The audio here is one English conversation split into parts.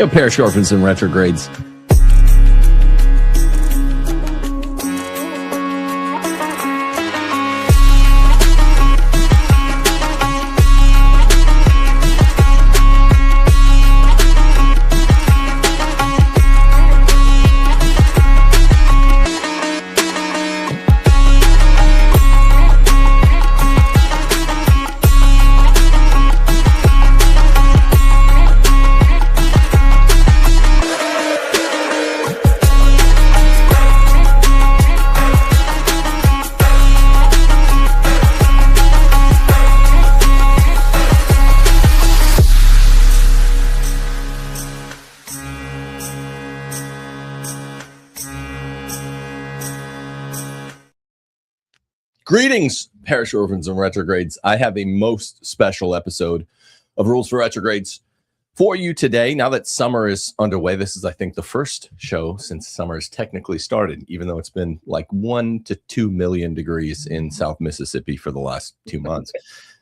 Parish orphans and retrogrades. Greetings, parish orphans and retrogrades. I have a most special episode of Rules for Retrogrades for you today. Now that summer is underway, this is, I think, the first show since summer has technically started, even though it's been like 1 to 2 million degrees in South Mississippi for the last 2 months.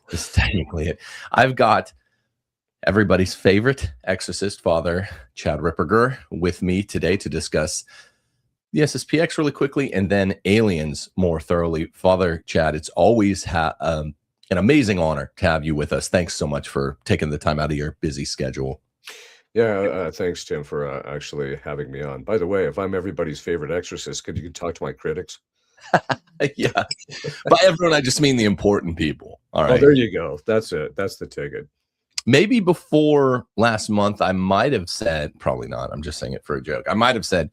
This is technically it. I've got everybody's favorite exorcist, Father Chad Ripperger, with me today to discuss the SSPX really quickly, and then aliens more thoroughly. Father Chad, it's always an amazing honor to have you with us. Thanks so much for taking the time out of your busy schedule. Yeah, thanks, Tim, for actually having me on. By the way, if I'm everybody's favorite exorcist, could you talk to my critics? Yeah. By everyone, I just mean the important people. All right. Oh, there you go. That's it. That's the ticket. Maybe before last month, I might have said, probably not, I'm just saying it for a joke. I might have said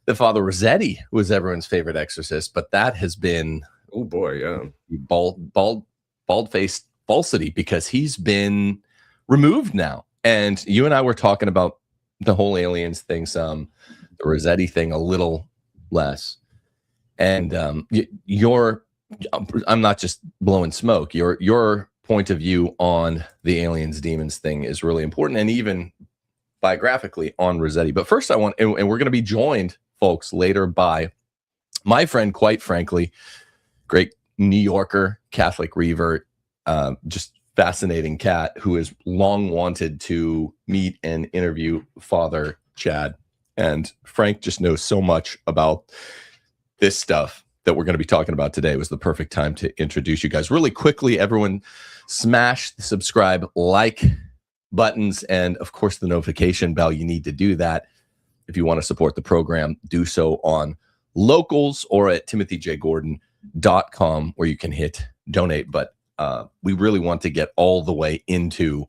that Father Rossetti was everyone's favorite exorcist, but that has been, oh boy, yeah, bald-faced falsity, because he's been removed now. And you and I were talking about the whole aliens thing, the Rossetti thing a little less. And I'm not just blowing smoke. Your point of view on the aliens demons thing is really important, and even biographically on Rossetti. But first, I want, and we're going to be joined, folks, later by my friend, quite frankly, great New Yorker, Catholic revert, just fascinating cat who has long wanted to meet and interview Father Chad. And Frank just knows so much about this stuff that we're going to be talking about today. It was the perfect time to introduce you guys. Really quickly, everyone, smash the subscribe, like buttons, and of course the notification bell. You need to do that if you want to support the program. Do so on Locals or at timothyjgordon.com, where you can hit donate. But we really want to get all the way into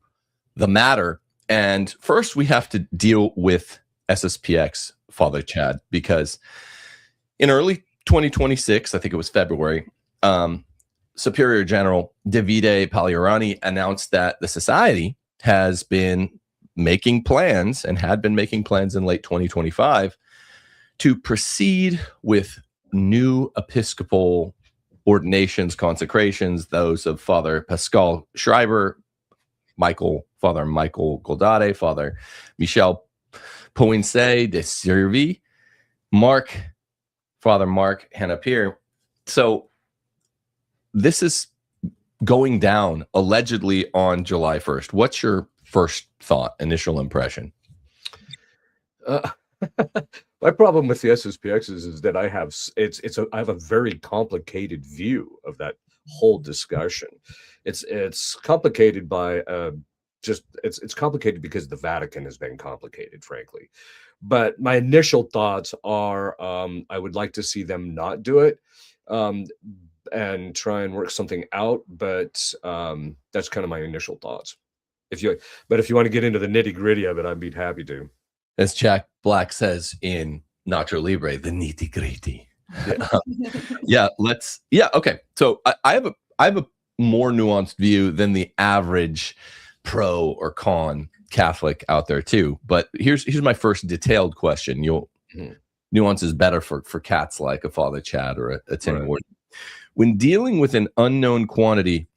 the matter. And first, we have to deal with SSPX, Father Chad, because in early 2026, I think it was February, Superior General Davide Pagliarani announced that the society has been making plans, and had been making plans in late 2025, to proceed with new Episcopal ordinations, consecrations, those of Father Pascal Schreiber, Father Michael Goldade, Father Michel Poinsett de Sirvi, Father Mark Hanapir. So this is going down allegedly on July 1st. What's your first thought, initial impression? My problem with the SSPX is that I have a very complicated view of that whole discussion. It's complicated by it's complicated because the Vatican has been complicated, frankly. But my initial thoughts are I would like to see them not do it and try and work something out. But that's kind of my initial thoughts. If you want to get into the nitty gritty of it, I'd be happy to. As Jack Black says in Nacho Libre, the nitty gritty. Yeah. Okay. So I have a more nuanced view than the average pro or con Catholic out there too. But here's my first detailed question. Nuance is better for cats like a Father Chad or a Tim Ward. When dealing with an unknown quantity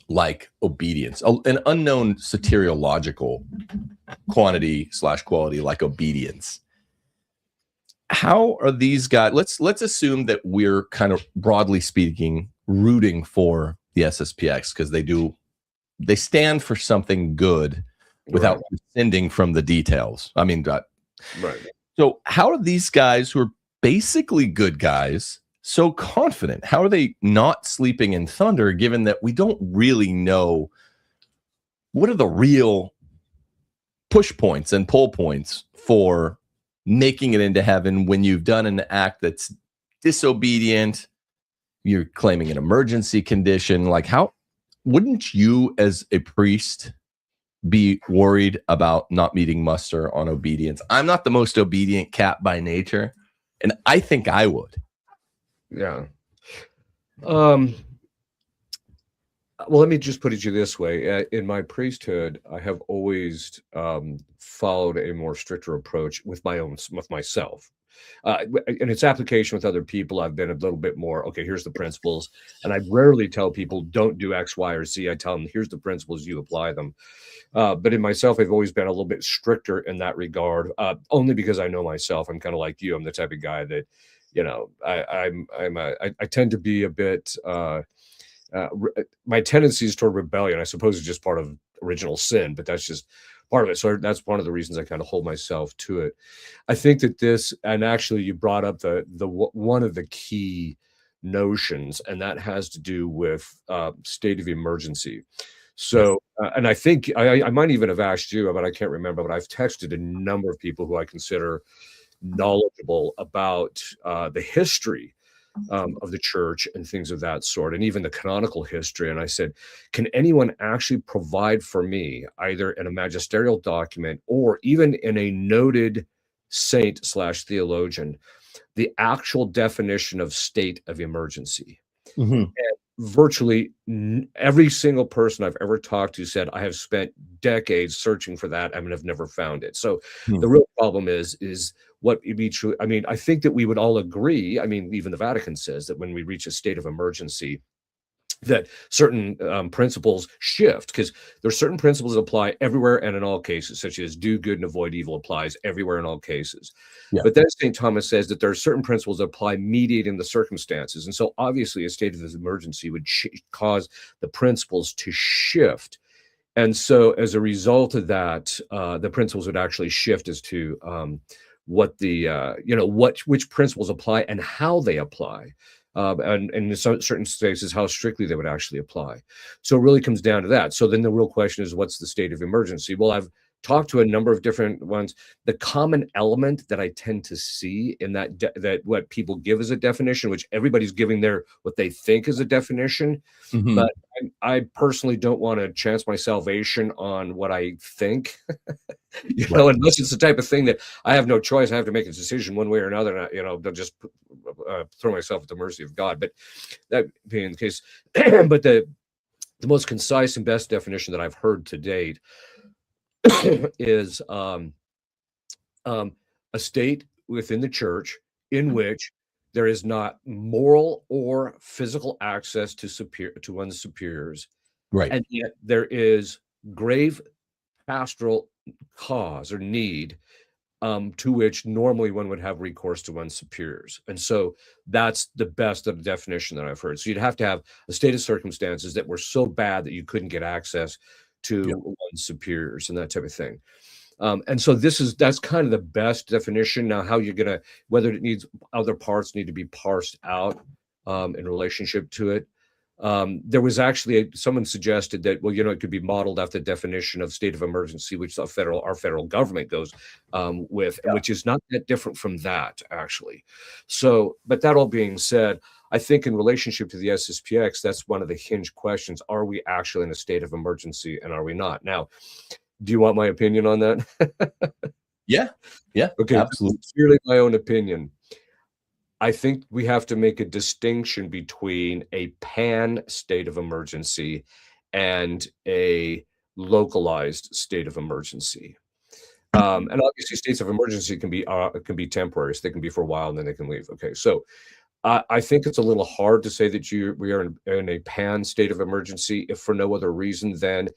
like obedience, an unknown soteriological quantity / quality like obedience, how are these guys? Let's assume that we're kind of, broadly speaking, rooting for the SSPX because they stand for something good without rescinding from the details. I mean, right. So how are these guys who are basically good guys so confident? How are they not sleeping in thunder, given that we don't really know what are the real push points and pull points for making it into heaven when you've done an act that's disobedient, you're claiming an emergency condition? Like, how wouldn't you as a priest be worried about not meeting muster on obedience? I'm not the most obedient cat by nature, and I think I would. Yeah. Well, let me just put it to you this way. In my priesthood, I have always followed a more stricter approach with myself. In its application with other people, I've been a little bit more, okay, here's the principles. And I rarely tell people, don't do X, Y, or Z. I tell them, here's the principles, you apply them. But in myself, I've always been a little bit stricter in that regard, only because I know myself. I'm kind of like you. I'm the type of guy that, you know, I tend to be a bit, my tendencies toward rebellion, I suppose, is just part of original sin, but that's just part of it. So that's one of the reasons I kind of hold myself to it. I think that this, and actually you brought up the one of the key notions, and that has to do with state of emergency. So, and I think I might even have asked you, but I can't remember, but I've texted a number of people who I consider knowledgeable about the history of the church and things of that sort, and even the canonical history. And I said, can anyone actually provide for me, either in a magisterial document or even in a noted saint/theologian, the actual definition of state of emergency? Mm-hmm. And virtually every single person I've ever talked to said, I have spent decades searching for that and have never found it. So the real problem is what it be true. I mean, I think that we would all agree. I mean, even the Vatican says that when we reach a state of emergency, that certain principles shift, because there's certain principles that apply everywhere and in all cases, such as do good and avoid evil applies everywhere in all cases. Yeah. But then St. Thomas says that there are certain principles that apply mediating the circumstances. And so obviously a state of emergency would cause the principles to shift. And so as a result of that, the principles would actually shift as to what the, which principles apply and how they apply. And in certain cases, how strictly they would actually apply. So it really comes down to that. So then the real question is, what's the state of emergency? Well, I've talked to a number of different ones. The common element that I tend to see in that what people give as a definition, which everybody's giving what they think is a definition, but I personally don't want to chance my salvation on what I think. Unless it's the type of thing that I have no choice, I have to make a decision one way or another, and they'll just throw myself at the mercy of God. But that being the case, but the most concise and best definition that I've heard to date is a state within the church in which there is not moral or physical access to one's superiors, right? And yet there is grave pastoral cause or need to which normally one would have recourse to one's superiors. And so that's the best of the definition that I've heard. So you'd have to have a state of circumstances that were so bad that you couldn't get access to one's superiors and that type of thing. And so that's kind of the best definition. Now, how you're gonna, whether it needs other parts need to be parsed out in relationship to it. There was actually someone suggested that, well, it could be modeled after the definition of state of emergency, which our federal government goes with, which is not that different from that, actually. So, but that all being said, I think in relationship to the SSPX, that's one of the hinge questions. Are we actually in a state of emergency and are we not? Now, do you want my opinion on that? Yeah. Okay, absolutely. Purely my own opinion. I think we have to make a distinction between a pan state of emergency and a localized state of emergency. And obviously states of emergency can be temporary. So they can be for a while and then they can leave. Okay, so I think it's a little hard to say that we are in a pan state of emergency if for no other reason than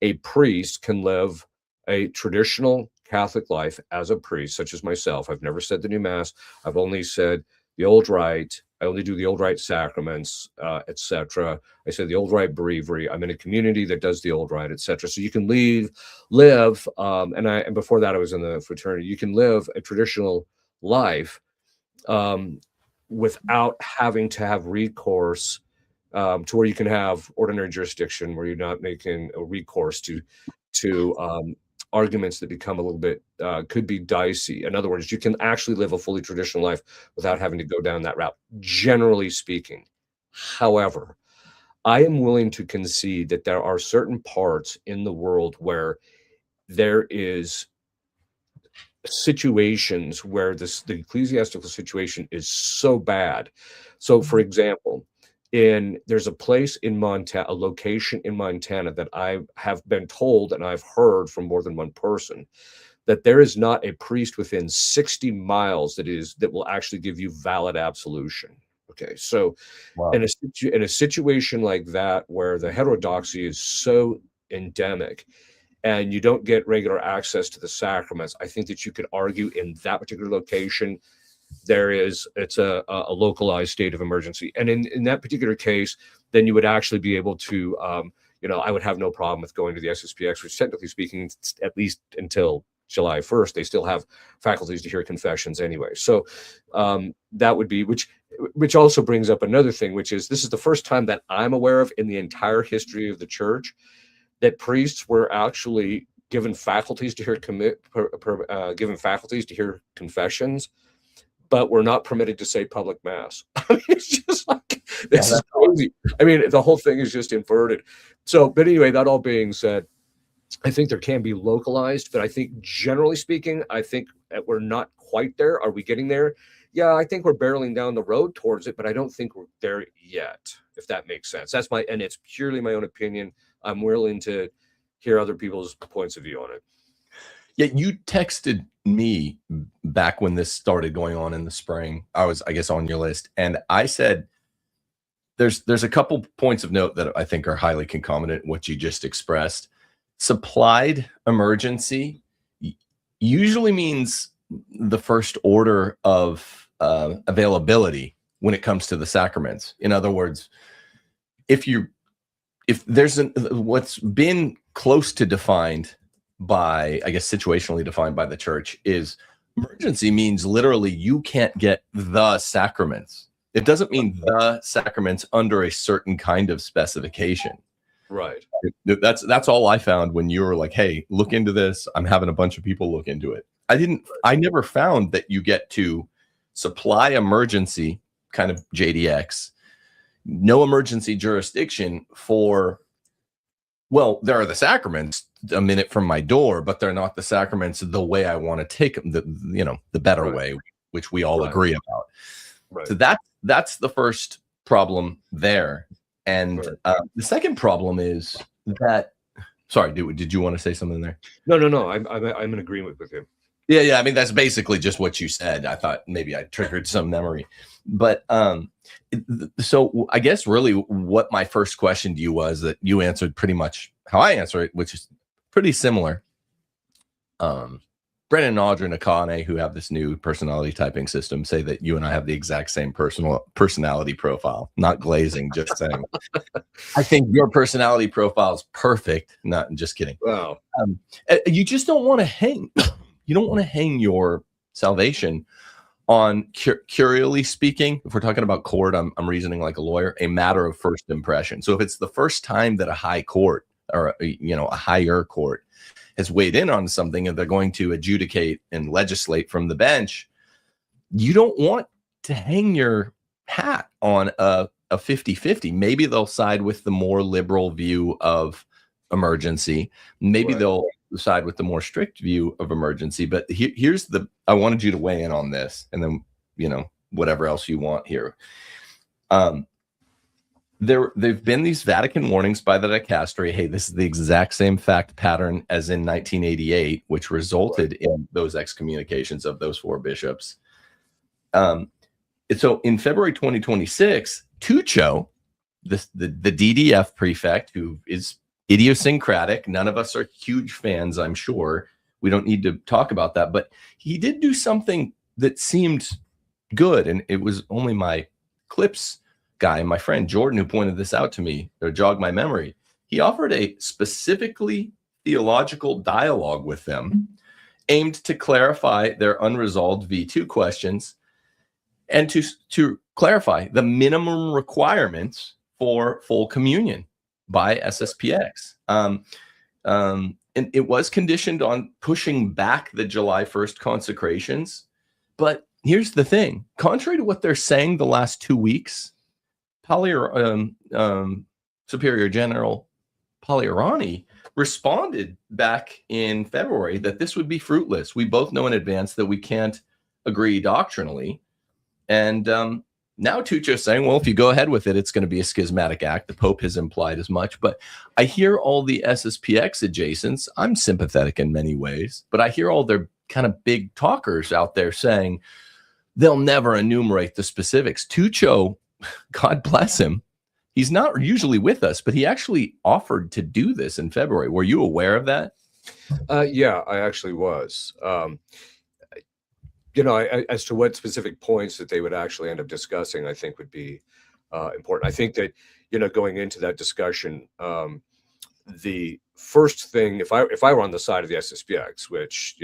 a priest can live a traditional Catholic life as a priest, such as myself. I've never said the new mass. I've only said the old rite, I only do the old rite sacraments, etc. I say the old rite breviary. I'm in a community that does the old rite, etc. So you can live, and before that I was in the fraternity. You can live a traditional life without having to have recourse to where you can have ordinary jurisdiction, where you're not making a recourse to arguments that become a little bit could be dicey. In other words, you can actually live a fully traditional life without having to go down that route, generally speaking. However, I am willing to concede that there are certain parts in the world where there is situations where the ecclesiastical situation is so bad. So, for example, there's a place in Montana, a location in Montana that I have been told, and I've heard from more than one person, that there is not a priest within 60 miles that will actually give you valid absolution. Okay, so Wow. in a situation like that, where the heterodoxy is so endemic and you don't get regular access to the sacraments, I think that you could argue in that particular location it's a localized state of emergency. And in that particular case, then you would actually be able to, I would have no problem with going to the SSPX, which technically speaking, at least until July 1st, they still have faculties to hear confessions anyway. So that would be, which also brings up another thing, which is this is the first time that I'm aware of in the entire history of the church that priests were actually given faculties to hear confessions, but we're not permitted to say public mass. I mean, it's just like, this is crazy. I mean, the whole thing is just inverted. So, but anyway, that all being said, I think there can be localized, but I think generally speaking, I think that we're not quite there. Are we getting there? Yeah, I think we're barreling down the road towards it, but I don't think we're there yet, if that makes sense. And it's purely my own opinion. I'm willing to hear other people's points of view on it. Yeah, you texted me back when this started going on in the spring. I was, I guess, on your list, and I said there's a couple points of note that I think are highly concomitant with what you just expressed. Supplied emergency usually means the first order of availability when it comes to the sacraments. In other words, if there's what's been close to defined by, I guess, situationally defined by the church, is emergency means literally you can't get the sacraments. It doesn't mean the sacraments under a certain kind of specification. Right. That's all I found when you were like, hey, look into this. I'm having a bunch of people look into it. I never found that you get to supply emergency kind of JDX, no emergency jurisdiction for, well, there are the sacraments a minute from my door, but they're not the sacraments the way I want to take them, the better way, which we all agree about. Right. So that's the first problem there. And the second problem is that, sorry, did you want to say something there? No. I'm in agreement with you. Yeah. I mean, that's basically just what you said. I thought maybe I triggered some memory, but so I guess really what my first question to you was that you answered pretty much how I answer it, which is pretty similar. Brennan and Audra Nakane, who have this new personality typing system, say that you and I have the exact same personality profile. Not glazing, just saying. I think your personality profile is perfect. Not just kidding. Wow. You just don't want to hang. You don't want to hang your salvation on, curially speaking. If we're talking about court, I'm reasoning like a lawyer. A matter of first impression. So if it's the first time that a high court or a higher court has weighed in on something and they're going to adjudicate and legislate from the bench, you don't want to hang your hat on a 50-50. Maybe they'll side with the more liberal view of emergency. Maybe they'll side with the more strict view of emergency. But here's I wanted you to weigh in on this, and then, whatever else you want here. There've been these Vatican warnings by the dicastery. Hey, this is the exact same fact pattern as in 1988, which resulted in those excommunications of those 4 bishops. So in February 2026, Tuccio, the DDF prefect, who is idiosyncratic, none of us are huge fans, I'm sure. We don't need to talk about that, but he did do something that seemed good, and it was only my Clips guy, my friend Jordan, who pointed this out to me or jogged my memory, he offered a specifically theological dialogue with them aimed to clarify their unresolved V2 questions and to clarify the minimum requirements for full communion by SSPX. And it was conditioned on pushing back the July 1st consecrations. But here's the thing. Contrary to what they're saying the last 2 weeks, Superior General Pagliarani responded back in February that this would be fruitless. We both know in advance that we can't agree doctrinally. And now Tucci's saying, well, if you go ahead with it, it's going to be a schismatic act. The Pope has implied as much. But I hear all the SSPX adjacents. I'm sympathetic in many ways, but I hear all their kind of big talkers out there saying they'll never enumerate the specifics. Tucci, God bless him, he's not usually with us, but he actually offered to do this in February. Were you aware of that? Yeah, I actually was. As to what specific points that they would actually end up discussing, I think would be important. I think that, going into that discussion, the first thing, if I were on the side of the SSPX, which,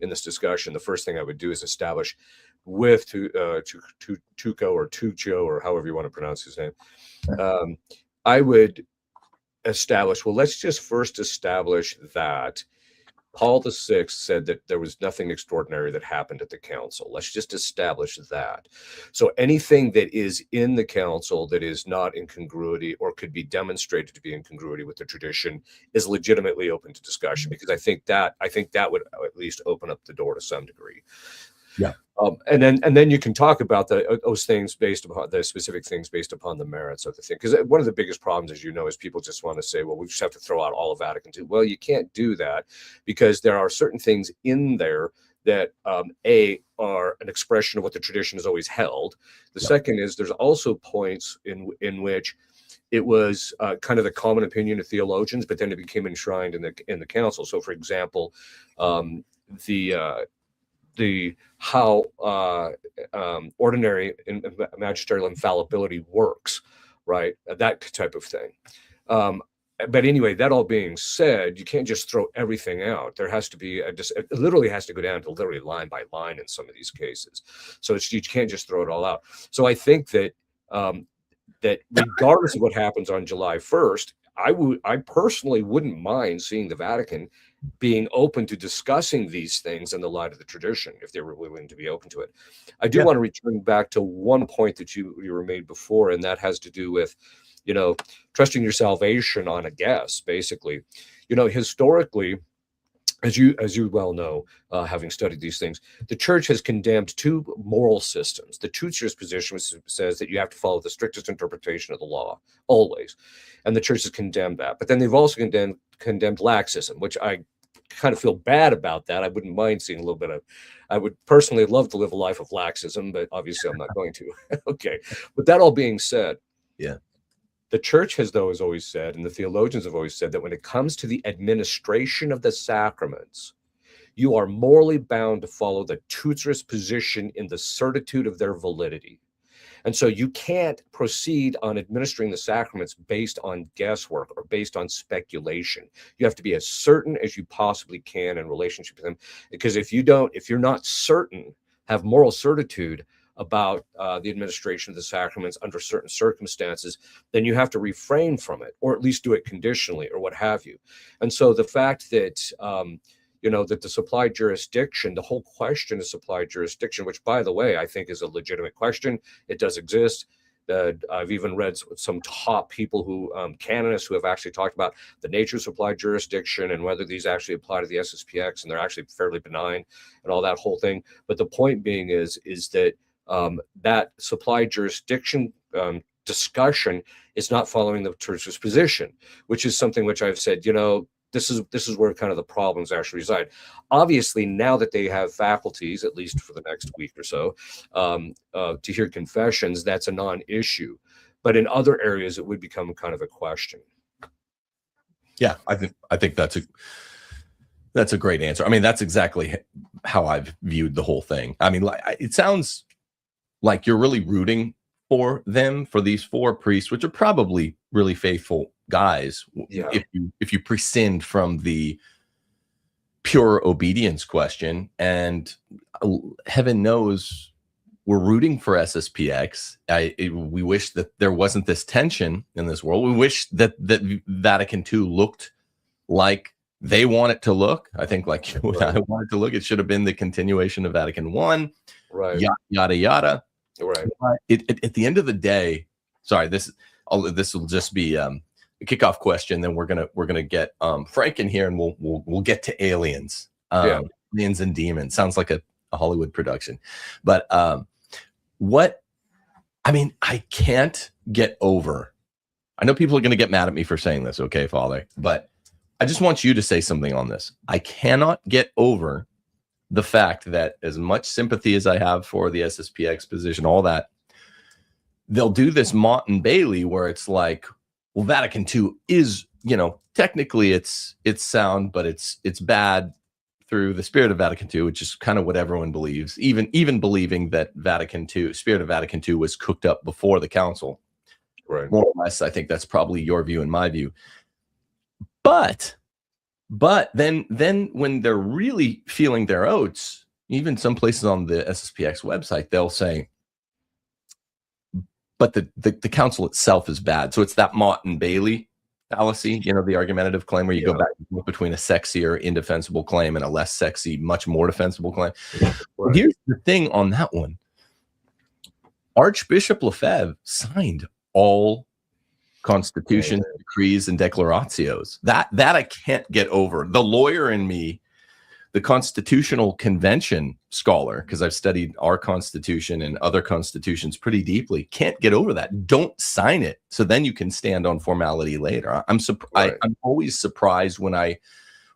in this discussion, the first thing I would do is establish with Tuco or Tuccio, or however you want to pronounce his name, I would establish, well, let's just first establish that Paul VI said that there was nothing extraordinary that happened at the council. Let's just establish that. So anything that is in the council that is not in congruity or could be demonstrated to be in congruity with the tradition is legitimately open to discussion, because I think that would at least open up the door to some degree. Yeah. And then you can talk about those things based upon the specific things based upon the merits of the thing. Because one of the biggest problems, as you know, is people just want to say, well, we just have to throw out all of Vatican II. Well, you can't do that, because there are certain things in there that are an expression of what the tradition has always held. The second is there's also points in which it was kind of the common opinion of theologians, but then it became enshrined in the council. So, for example, how ordinary magisterial infallibility works, right? That type of thing. But anyway, that all being said, you can't just throw everything out. There has to be it literally has to go down to literally line by line in some of these cases. So you can't just throw it all out. So I think that that regardless of what happens on July 1st, I personally wouldn't mind seeing the Vatican being open to discussing these things in the light of the tradition, if they were willing to be open to it. I do want to return back to one point that you were made before, and that has to do with, trusting your salvation on a guess, basically. Historically, as you well know, having studied these things, the church has condemned two moral systems. The Tucci's position, which says that you have to follow the strictest interpretation of the law, always. And the church has condemned that. But then they've also condemned laxism, which I kind of feel bad about that. I wouldn't mind seeing a little bit of, I would personally love to live a life of laxism, but obviously I'm not going to. Okay. But that all being said, the church has always said, and the theologians have always said, that when it comes to the administration of the sacraments, you are morally bound to follow the Tucci's position in the certitude of their validity. And so you can't proceed on administering the sacraments based on guesswork or based on speculation. You have to be as certain as you possibly can in relationship to them. Because if you're not certain, have moral certitude about the administration of the sacraments under certain circumstances, then you have to refrain from it, or at least do it conditionally, or what have you. And so the fact that that the supply jurisdiction, the whole question of supply jurisdiction, which, by the way, I think is a legitimate question. It does exist. I've even read some top people canonists who have actually talked about the nature of supply jurisdiction and whether these actually apply to the SSPX, and they're actually fairly benign and all that whole thing. But the point being is that that supply jurisdiction discussion is not following the church's position, which is something which I've said, this is where kind of the problems actually reside. Obviously, now that they have faculties, at least for the next week or so, to hear confessions, that's a non-issue. But in other areas, it would become kind of a question. Yeah, I think that's a great answer. I mean, that's exactly how I've viewed the whole thing. I mean, it sounds like you're really rooting for them, for these 4 priests, which are probably really faithful guys, Yeah. if you prescind from the pure obedience question, and heaven knows we're rooting for SSPX. We wish that there wasn't this tension in this world. We wish that Vatican II looked like they want it to look. I think like I want it to look. It should have been the continuation of Vatican I. Right. Yada yada yada. Right. At the end of the day, sorry, this will just be a kickoff question. Then we're gonna get Frank in here, and we'll get to aliens. Aliens and demons sounds like a Hollywood production, but I can't get over. I know people are going to get mad at me for saying this, okay, Father, but I just want you to say something on this. I cannot get over the fact that, as much sympathy as I have for the SSPX position, all that, they'll do this Mott and Bailey where it's like, well, Vatican II is, technically it's sound, but it's bad through the spirit of Vatican II, which is kind of what everyone believes, even believing that spirit of Vatican II was cooked up before the council. Right. More or less, I think that's probably your view and my view. But then when they're really feeling their oats, even some places on the SSPX website, they'll say, but the council itself is bad. So it's that Mott and Bailey fallacy, the argumentative claim where you go back and forth between a sexier, indefensible claim and a less sexy, much more defensible claim. Right. Here's the thing on that one. Archbishop Lefebvre signed all constitutions, decrees, and declaratios. That I can't get over. The lawyer in me, the Constitutional Convention scholar, because I've studied our Constitution and other constitutions pretty deeply, can't get over that. Don't sign it, so then you can stand on formality later. I'm always surprised when I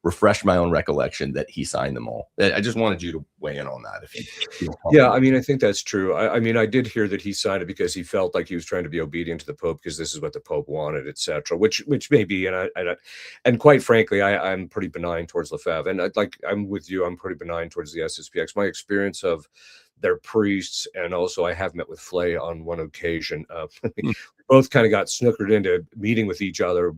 refresh my own recollection that he signed them all. I just wanted you to weigh in on that. I think that's true. I did hear that he signed it because he felt like he was trying to be obedient to the Pope because this is what the Pope wanted, etc. Which may be, and quite frankly, I'm pretty benign towards Lefebvre, and I'm with you. I'm pretty benign towards the SSPX. My experience of their priests, and also I have met with Flay on one occasion. We both kind of got snookered into meeting with each other.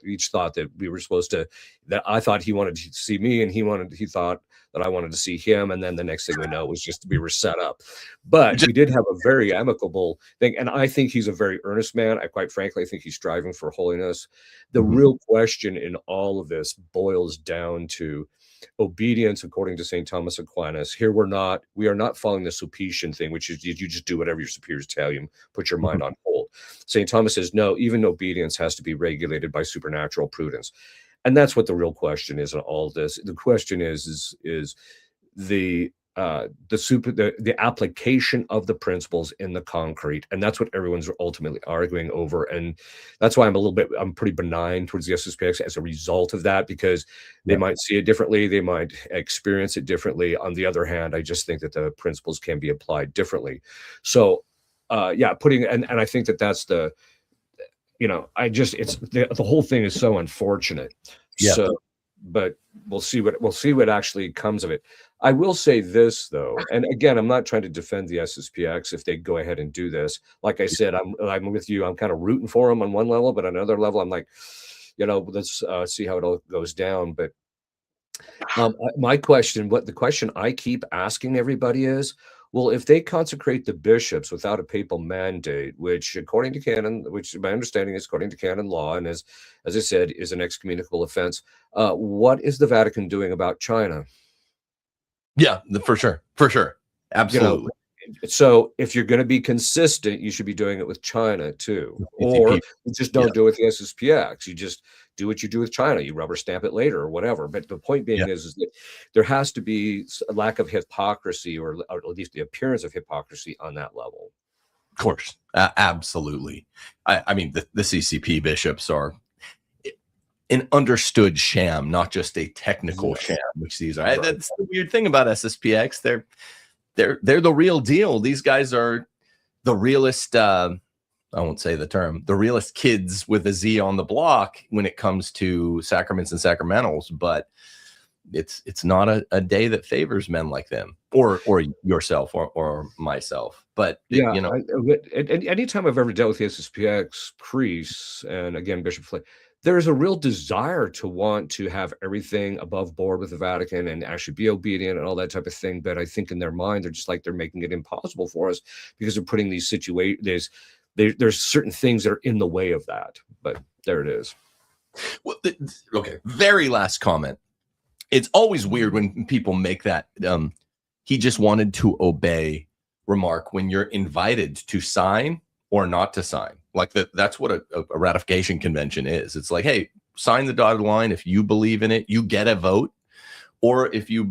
Each thought that we were supposed to, that I thought he wanted to see me, and he thought that I wanted to see him, and then the next thing we know was just we were set up. But we did have a very amicable thing, and I think he's a very earnest man. I quite frankly think he's striving for holiness. The real question in all of this boils down to obedience according to St. Thomas Aquinas. Here we are not following the Sulpician thing, which is you just do whatever your superiors tell you, put your mind on hold. St. Thomas says, no, even obedience has to be regulated by supernatural prudence. And that's what the real question is in all this. The question is the application of the principles in the concrete, and that's what everyone's ultimately arguing over. And that's why I'm pretty benign towards the SSPX as a result of that, because they might see it differently, they might experience it differently. On the other hand, I just think that the principles can be applied differently. So and I think that's the the whole thing is so unfortunate. So, but we'll see what actually comes of it. I will say this though, and again, I'm not trying to defend the SSPX if they go ahead and do this. Like I said, I'm with you. I'm kind of rooting for them on one level, but on another level, I'm like, let's see how it all goes down. But the question I keep asking everybody is, well, if they consecrate the bishops without a papal mandate, which according to canon, which my understanding is according to canon law, and as I said, is an excommunicable offense, what is the Vatican doing about China? Yeah, for sure. Absolutely. So if you're going to be consistent, you should be doing it with China too. Or you just don't do it with the SSPX. You just do what you do with China. You rubber stamp it later or whatever. But the point being is that there has to be a lack of hypocrisy, or at least the appearance of hypocrisy on that level. Of course. Absolutely. I mean, the CCP bishops are an understood sham, not just a technical sham, which these are. Right. That's the weird thing about SSPX. They're the real deal. These guys are the realest, I won't say the term, the realest kids with a Z on the block when it comes to sacraments and sacramentals. But it's not a day that favors men like them, or yourself, or myself. But Yeah, you know, anytime I've ever dealt with the SSPX priests, and again, Bishop Flay, there's a real desire to want to have everything above board with the Vatican and actually be obedient and all that type of thing. But I think in their mind, they're just like, they're making it impossible for us because they're putting these situations, there's certain things that are in the way of that. But there it is. well, okay, very last comment. It's always weird when people make that he just wanted to obey remark when you're invited to sign or not to sign. Like that's what a ratification convention is. It's like, hey, sign the dotted line. If you believe in it, you get a vote. Or if you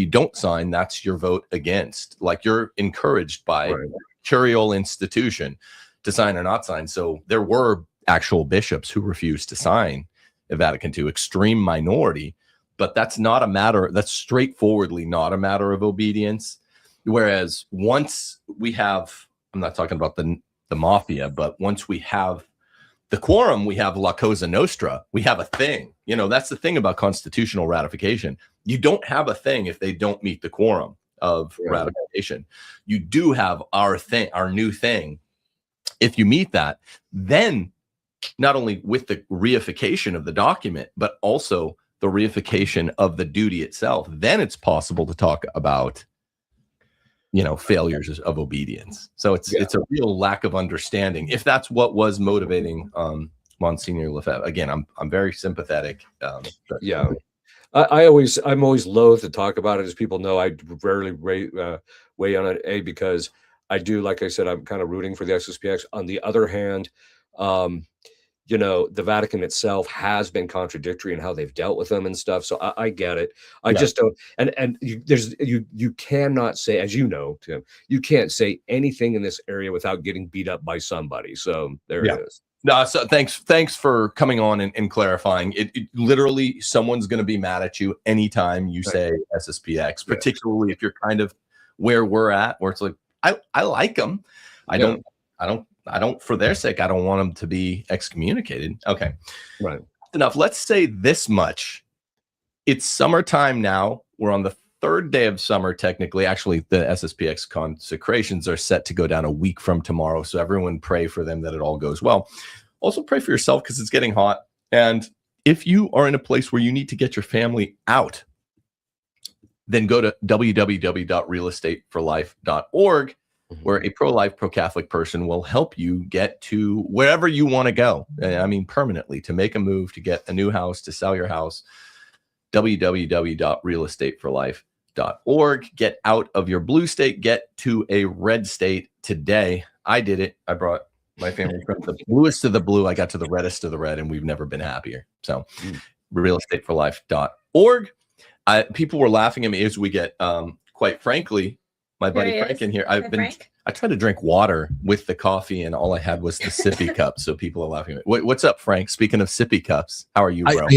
don't sign, that's your vote against. Like, you're encouraged by curial institution to sign or not sign. So there were actual bishops who refused to sign a Vatican II, extreme minority. But that's not a matter, that's straightforwardly not a matter of obedience. Whereas once we have, I'm not talking about the mafia, but once we have the quorum, we have La Cosa Nostra, we have a thing. You know, that's the thing about constitutional ratification. You don't have a thing if they don't meet the quorum of ratification. You do have our thing, our new thing. If you meet that, then not only with the reification of the document, but also the reification of the duty itself, then it's possible to talk about, you know, failures of obedience. So it's a real lack of understanding, if that's what was motivating Monsignor Lefebvre. Again, I'm very sympathetic. I'm always loath to talk about it. As people know, I rarely weigh on it, because I do, like I said, I'm kind of rooting for the SSPX. On the other hand, you know, the Vatican itself has been contradictory in how they've dealt with them and stuff. So I get it. I just don't. And you cannot say, as you know, Tim, you can't say anything in this area without getting beat up by somebody. So there it is. No, so thanks for coming on and clarifying. It literally, someone's going to be mad at you anytime you say SSPX, particularly if you're kind of where we're at, where it's like, I like them. I don't, for their sake, I don't want them to be excommunicated. Okay. Right. Enough. Let's say this much. It's summertime now. We're on the third day of summer, technically. Actually, the SSPX consecrations are set to go down a week from tomorrow. So everyone pray for them, that it all goes well. Also pray for yourself, because it's getting hot. And if you are in a place where you need to get your family out, then go to www.realestateforlife.org, where a pro-life, pro-Catholic person will help you get to wherever you want to go. I mean, permanently, to make a move, to get a new house, to sell your house. www.realestateforlife.org. Get out of your blue state, get to a red state today. I did it. I brought my family from the bluest to the blue. I got to the reddest of the red, and we've never been happier. So realestateforlife.org. People were laughing at me as we get, quite frankly, my buddy Frank in here. I tried to drink water with the coffee, and all I had was the sippy cup. So people are laughing at me. What's up, Frank? Speaking of sippy cups, how are you, bro?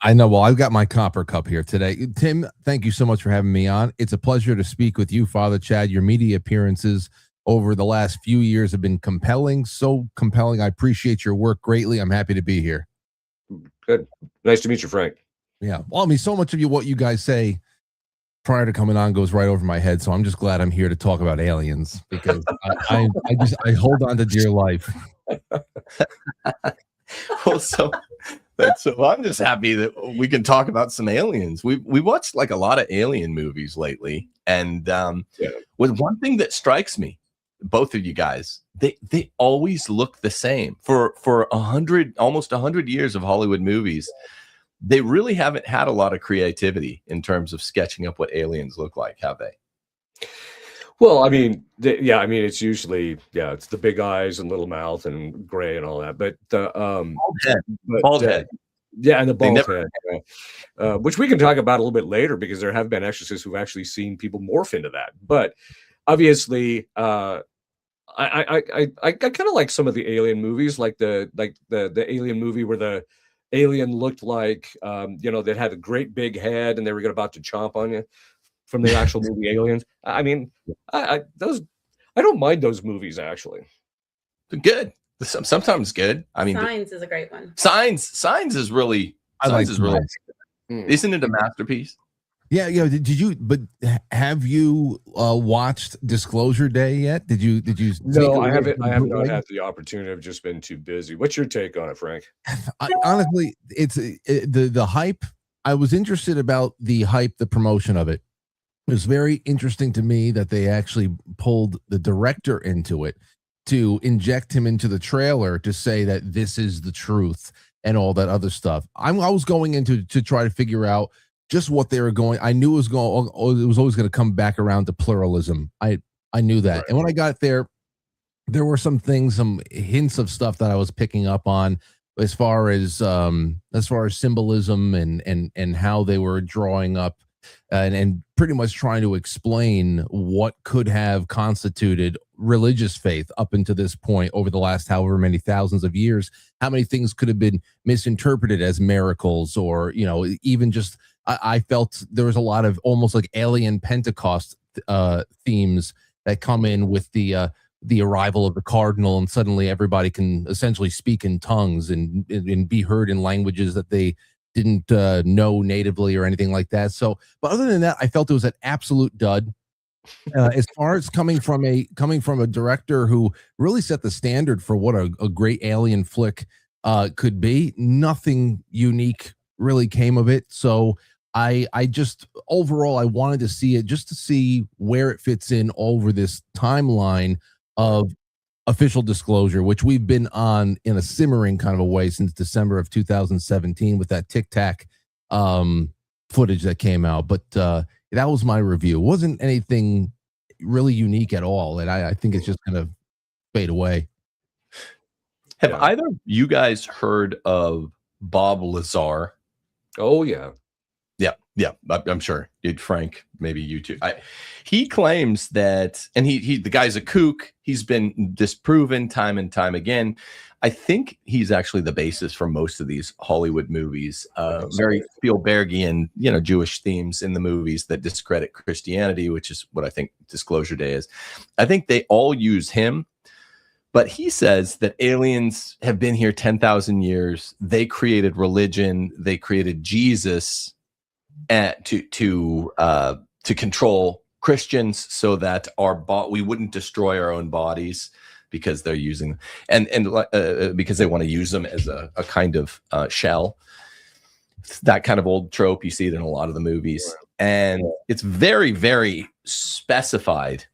I know. Well, I've got my copper cup here today. Tim, thank you so much for having me on. It's a pleasure to speak with you, Father Chad. Your media appearances over the last few years have been compelling, so compelling. I appreciate your work greatly. I'm happy to be here. Good. Nice to meet you, Frank. Yeah. Well, I mean, so much of what you guys say prior to coming on goes right over my head. So I'm just glad I'm here to talk about aliens, because I hold on to dear life. Well, so I'm just happy that we can talk about some aliens. We watched like a lot of alien movies lately, and with one thing that strikes me, both of you guys, they always look the same. For almost 100 years of Hollywood movies, they really haven't had a lot of creativity in terms of sketching up what aliens look like, have they? Well, I mean, it's usually, it's the big eyes and little mouth and gray and all that. But the bald head. Yeah, and the bald head, which we can talk about a little bit later, because there have been exorcists who've actually seen people morph into that. But obviously, I kind of like some of the alien movies, like the alien movie where the alien looked like, that had a great big head and they were about to chomp on you, from the actual movie Aliens. I mean, I don't mind those movies, actually. They're good. Sometimes good. I mean, Signs is a great one. Signs is really, I like Signs is really, isn't it a masterpiece? Yeah, yeah. Did you? But have you watched Disclosure Day yet? Did you? No, I haven't. I have not had the opportunity. I've just been too busy. What's your take on it, Frank? Honestly, it's the hype. I was interested about the hype, the promotion of it. It was very interesting to me that they actually pulled the director into it to inject him into the trailer to say that this is the truth and all that other stuff. I was going into to try to figure out just what they were going. I knew it was going. It was always going to come back around to pluralism. I knew that, Right. and when I got there were some things, some hints of stuff that I was picking up on as far as symbolism and how they were drawing up and pretty much trying to explain what could have constituted religious faith up until this point over the last however many thousands of years, how many things could have been misinterpreted as miracles, or even just I felt there was a lot of almost like alien Pentecost themes that come in with the arrival of the cardinal, and suddenly everybody can essentially speak in tongues and be heard in languages that they didn't know natively or anything like that. So, but other than that, I felt it was an absolute dud. As far as coming from a director who really set the standard for what a great alien flick could be, nothing unique really came of it. So I just overall I wanted to see it just to see where it fits in over this timeline of official disclosure, which we've been on in a simmering kind of a way since December of 2017 with that Tic Tac footage that came out. But that was my review. It wasn't anything really unique at all, and I think it's just going to fade away. Have either of you guys heard of Bob Lazar? Oh yeah. Yeah, I'm sure. Frank, maybe you too. He claims that, and the guy's a kook. He's been disproven time and time again. I think he's actually the basis for most of these Hollywood movies. Very Spielbergian, Jewish themes in the movies that discredit Christianity, which is what I think Disclosure Day is. I think they all use him. But he says that aliens have been here 10,000 years. They created religion. They created Jesus to control Christians so that we wouldn't destroy our own bodies because they're using and because they want to use them as a kind of shell. It's that kind of old trope. You see it in a lot of the movies, and it's very, very specified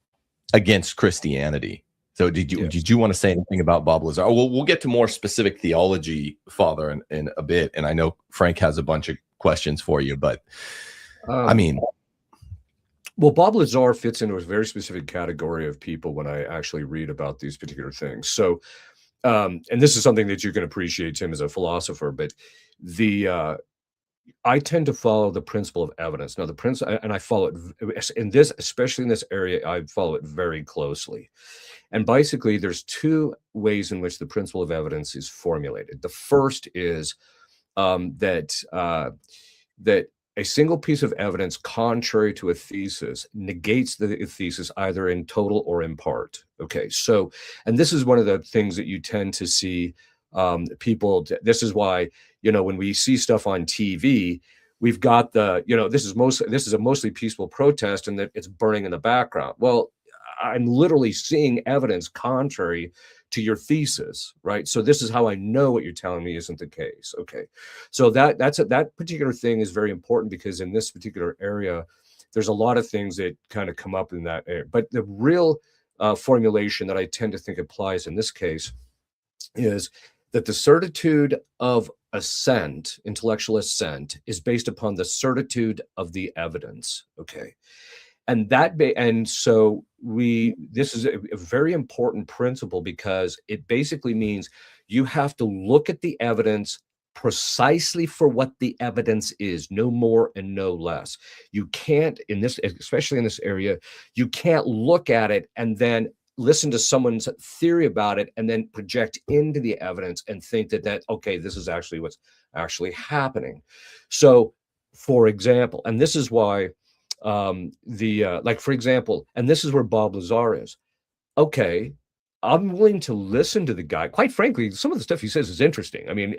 against Christianity. So did you want to say anything about Bob Lazar? Oh, we'll get to more specific theology, Father, in a bit. And I know Frank has a bunch of questions for you, but I mean, well, Bob Lazar fits into a very specific category of people when I actually read about these particular things. So, and this is something that you can appreciate, Tim, as a philosopher, but I tend to follow the principle of evidence. Now, and I follow it in this, especially in this area, I follow it very closely. And basically, there's two ways in which the principle of evidence is formulated. The first is that a single piece of evidence contrary to a thesis negates the thesis either in total or in part. Okay, so, and this is one of the things that you tend to see people. This is why, when we see stuff on TV, we've got this is a mostly peaceful protest and that it's burning in the background. Well, I'm literally seeing evidence contrary to your thesis, right? So this is how I know what you're telling me isn't the case. Okay, so that particular thing is very important because in this particular area, there's a lot of things that kind of come up in that area. But the real formulation that I tend to think applies in this case is that the certitude of assent, intellectual assent, is based upon the certitude of the evidence. Okay. And so this is a very important principle because it basically means you have to look at the evidence precisely for what the evidence is, no more and no less. You can't, especially in this area, you can't look at it and then listen to someone's theory about it and then project into the evidence and think that okay, this is actually what's actually happening. So, for example, and this is why for example, and this is where Bob Lazar is. Okay, I'm willing to listen to the guy. Quite frankly, some of the stuff he says is interesting. I mean,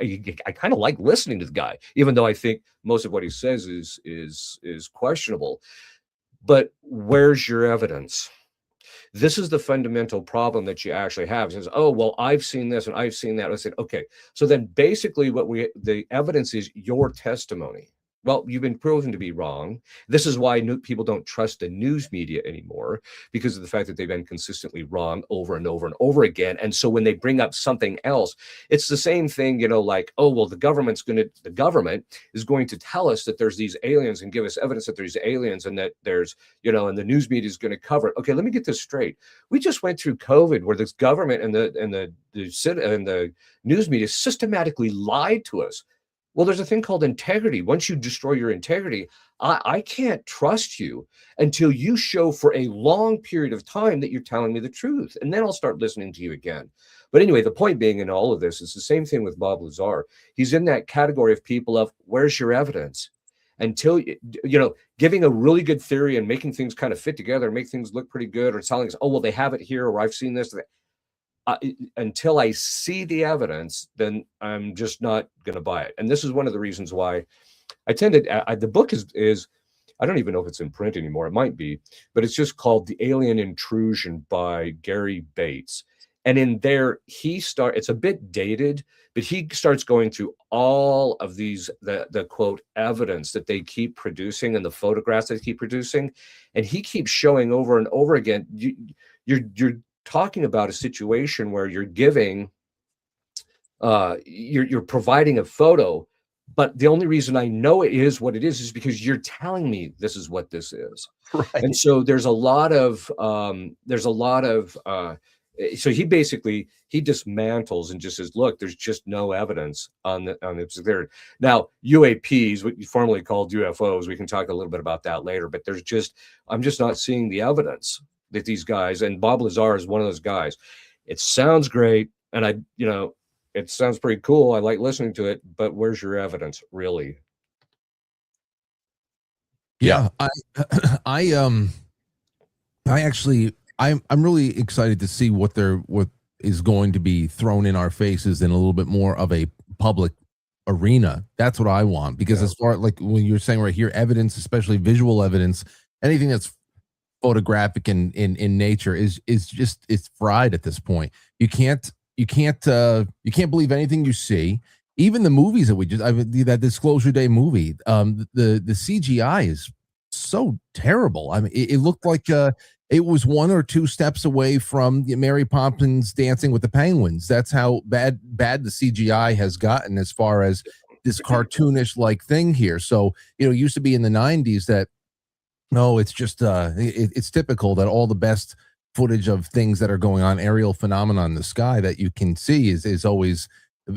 I kind of like listening to the guy, even though I think most of what he says is questionable. But where's your evidence? This is the fundamental problem that you actually have. It says, oh, well, I've seen this and I've seen that. I said, okay. So then basically the evidence is your testimony. Well, you've been proven to be wrong. This is why people don't trust the news media anymore, because of the fact that they've been consistently wrong over and over and over again. And so when they bring up something else, it's the same thing, you know, like, oh, well, the government is going to tell us that there's these aliens and give us evidence that there's aliens and that there's, you know, and the news media is going to cover it. Okay, let me get this straight. We just went through COVID where this government and the news media systematically lied to us. Well, there's a thing called integrity. Once you destroy your integrity, I can't trust you until you show for a long period of time that you're telling me the truth. And then I'll start listening to you again. But anyway, the point being in all of this is the same thing with Bob Lazar. He's in that category of people of, where's your evidence? Until, you know, giving a really good theory and making things kind of fit together and make things look pretty good, or telling us, oh, well, they have it here, or I've seen this. Until I see the evidence, then I'm just not going to buy it. And this is one of the reasons why I tended, the book is, I don't even know if it's in print anymore. It might be, but it's just called The Alien Intrusion by Gary Bates. And in there, it's a bit dated, but he starts going through all of these, the quote, evidence that they keep producing and the photographs that they keep producing. And he keeps showing over and over again, you're talking about a situation where you're giving, you're providing a photo, but the only reason I know it is what it is because you're telling me this is what this is. Right. And so there's a lot of, so he dismantles and just says, look, there's just no evidence on the there. Now, UAPs, what you formerly called UFOs, we can talk a little bit about that later, but I'm just not seeing the evidence that these guys, and Bob Lazar is one of those guys. It sounds great, and it sounds pretty cool. I like listening to it, but where's your evidence, really? Yeah, I'm really excited to see what is going to be thrown in our faces in a little bit more of a public arena. That's what I want, because as far like when you're saying right here, evidence, especially visual evidence, anything that's photographic in nature is just, it's fried at this point. You can't believe anything you see. Even the movies that that Disclosure Day movie, the CGI is so terrible. I mean, it looked like it was one or two steps away from Mary Poppins Dancing with the Penguins. That's how bad the CGI has gotten as far as this cartoonish like thing here. So, you know, it used to be in the 90s that, no, it's just it's typical that all the best footage of things that are going on, aerial phenomena in the sky that you can see is always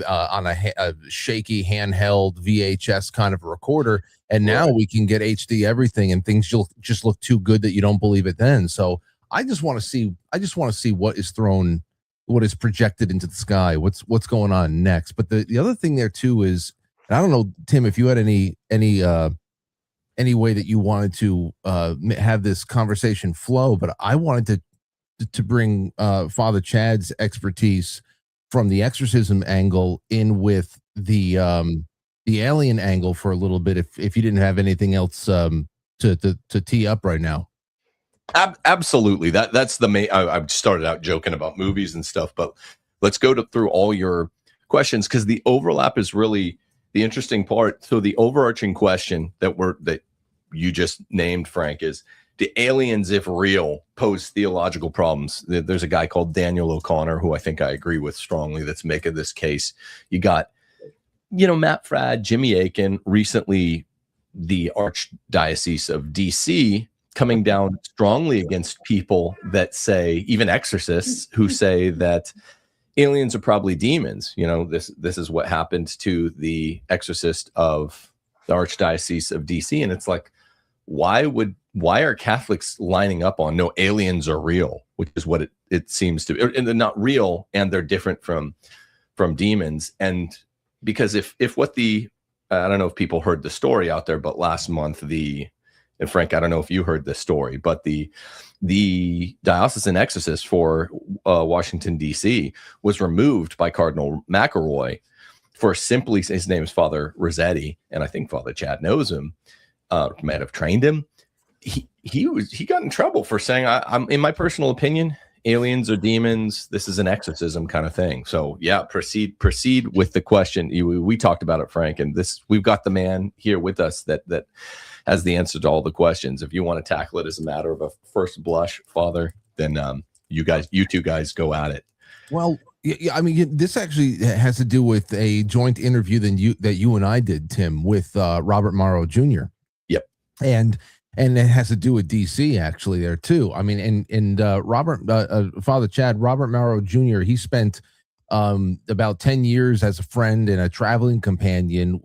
on a shaky handheld VHS kind of a recorder. And now we can get HD everything, and things just look too good that you don't believe it then. So I just want to see what is projected into the sky, what's going on next. But the other thing there too is, and I don't know, Tim, if you had any way that you wanted to have this conversation flow, but I wanted to bring Father Chad's expertise from the exorcism angle in with the alien angle for a little bit, if you didn't have anything else to tee up right now. Absolutely. That's the main. I started out joking about movies and stuff, but let's go through all your questions, because the overlap is really the interesting part. So the overarching question that you just named, Frank, is, the aliens, if real, pose theological problems. There's a guy called Daniel O'Connor, who I think I agree with strongly, that's making this case. You got, Matt Fradd, Jimmy Akin, recently the Archdiocese of DC coming down strongly against people that say, even exorcists who say that aliens are probably demons. This is what happened to the exorcist of the Archdiocese of DC. And it's like, why are Catholics lining up on no, aliens are real, which is what it seems to be, and they're not real, and they're different from demons. And because if what I don't know if people heard the story out there, but last month and Frank, I don't know if you heard this story, but the diocesan exorcist for Washington, D.C. was removed by Cardinal McElroy for simply, his name is Father Rossetti, and I think Father Chad knows him, might have trained him. He got in trouble for saying, I'm in my personal opinion, aliens or demons, this is an exorcism kind of thing. So yeah, proceed with the question. We talked about it, Frank, and we've got the man here with us that has the answer to all the questions. If you want to tackle it as a matter of a first blush, Father, then you two guys go at it. Well, yeah, I mean, this actually has to do with a joint interview that you and I did, Tim, with Robert Morrow Jr. Yep. And it has to do with DC actually there too. I mean, and Father Chad, Robert Morrow Jr., he spent about 10 years as a friend and a traveling companion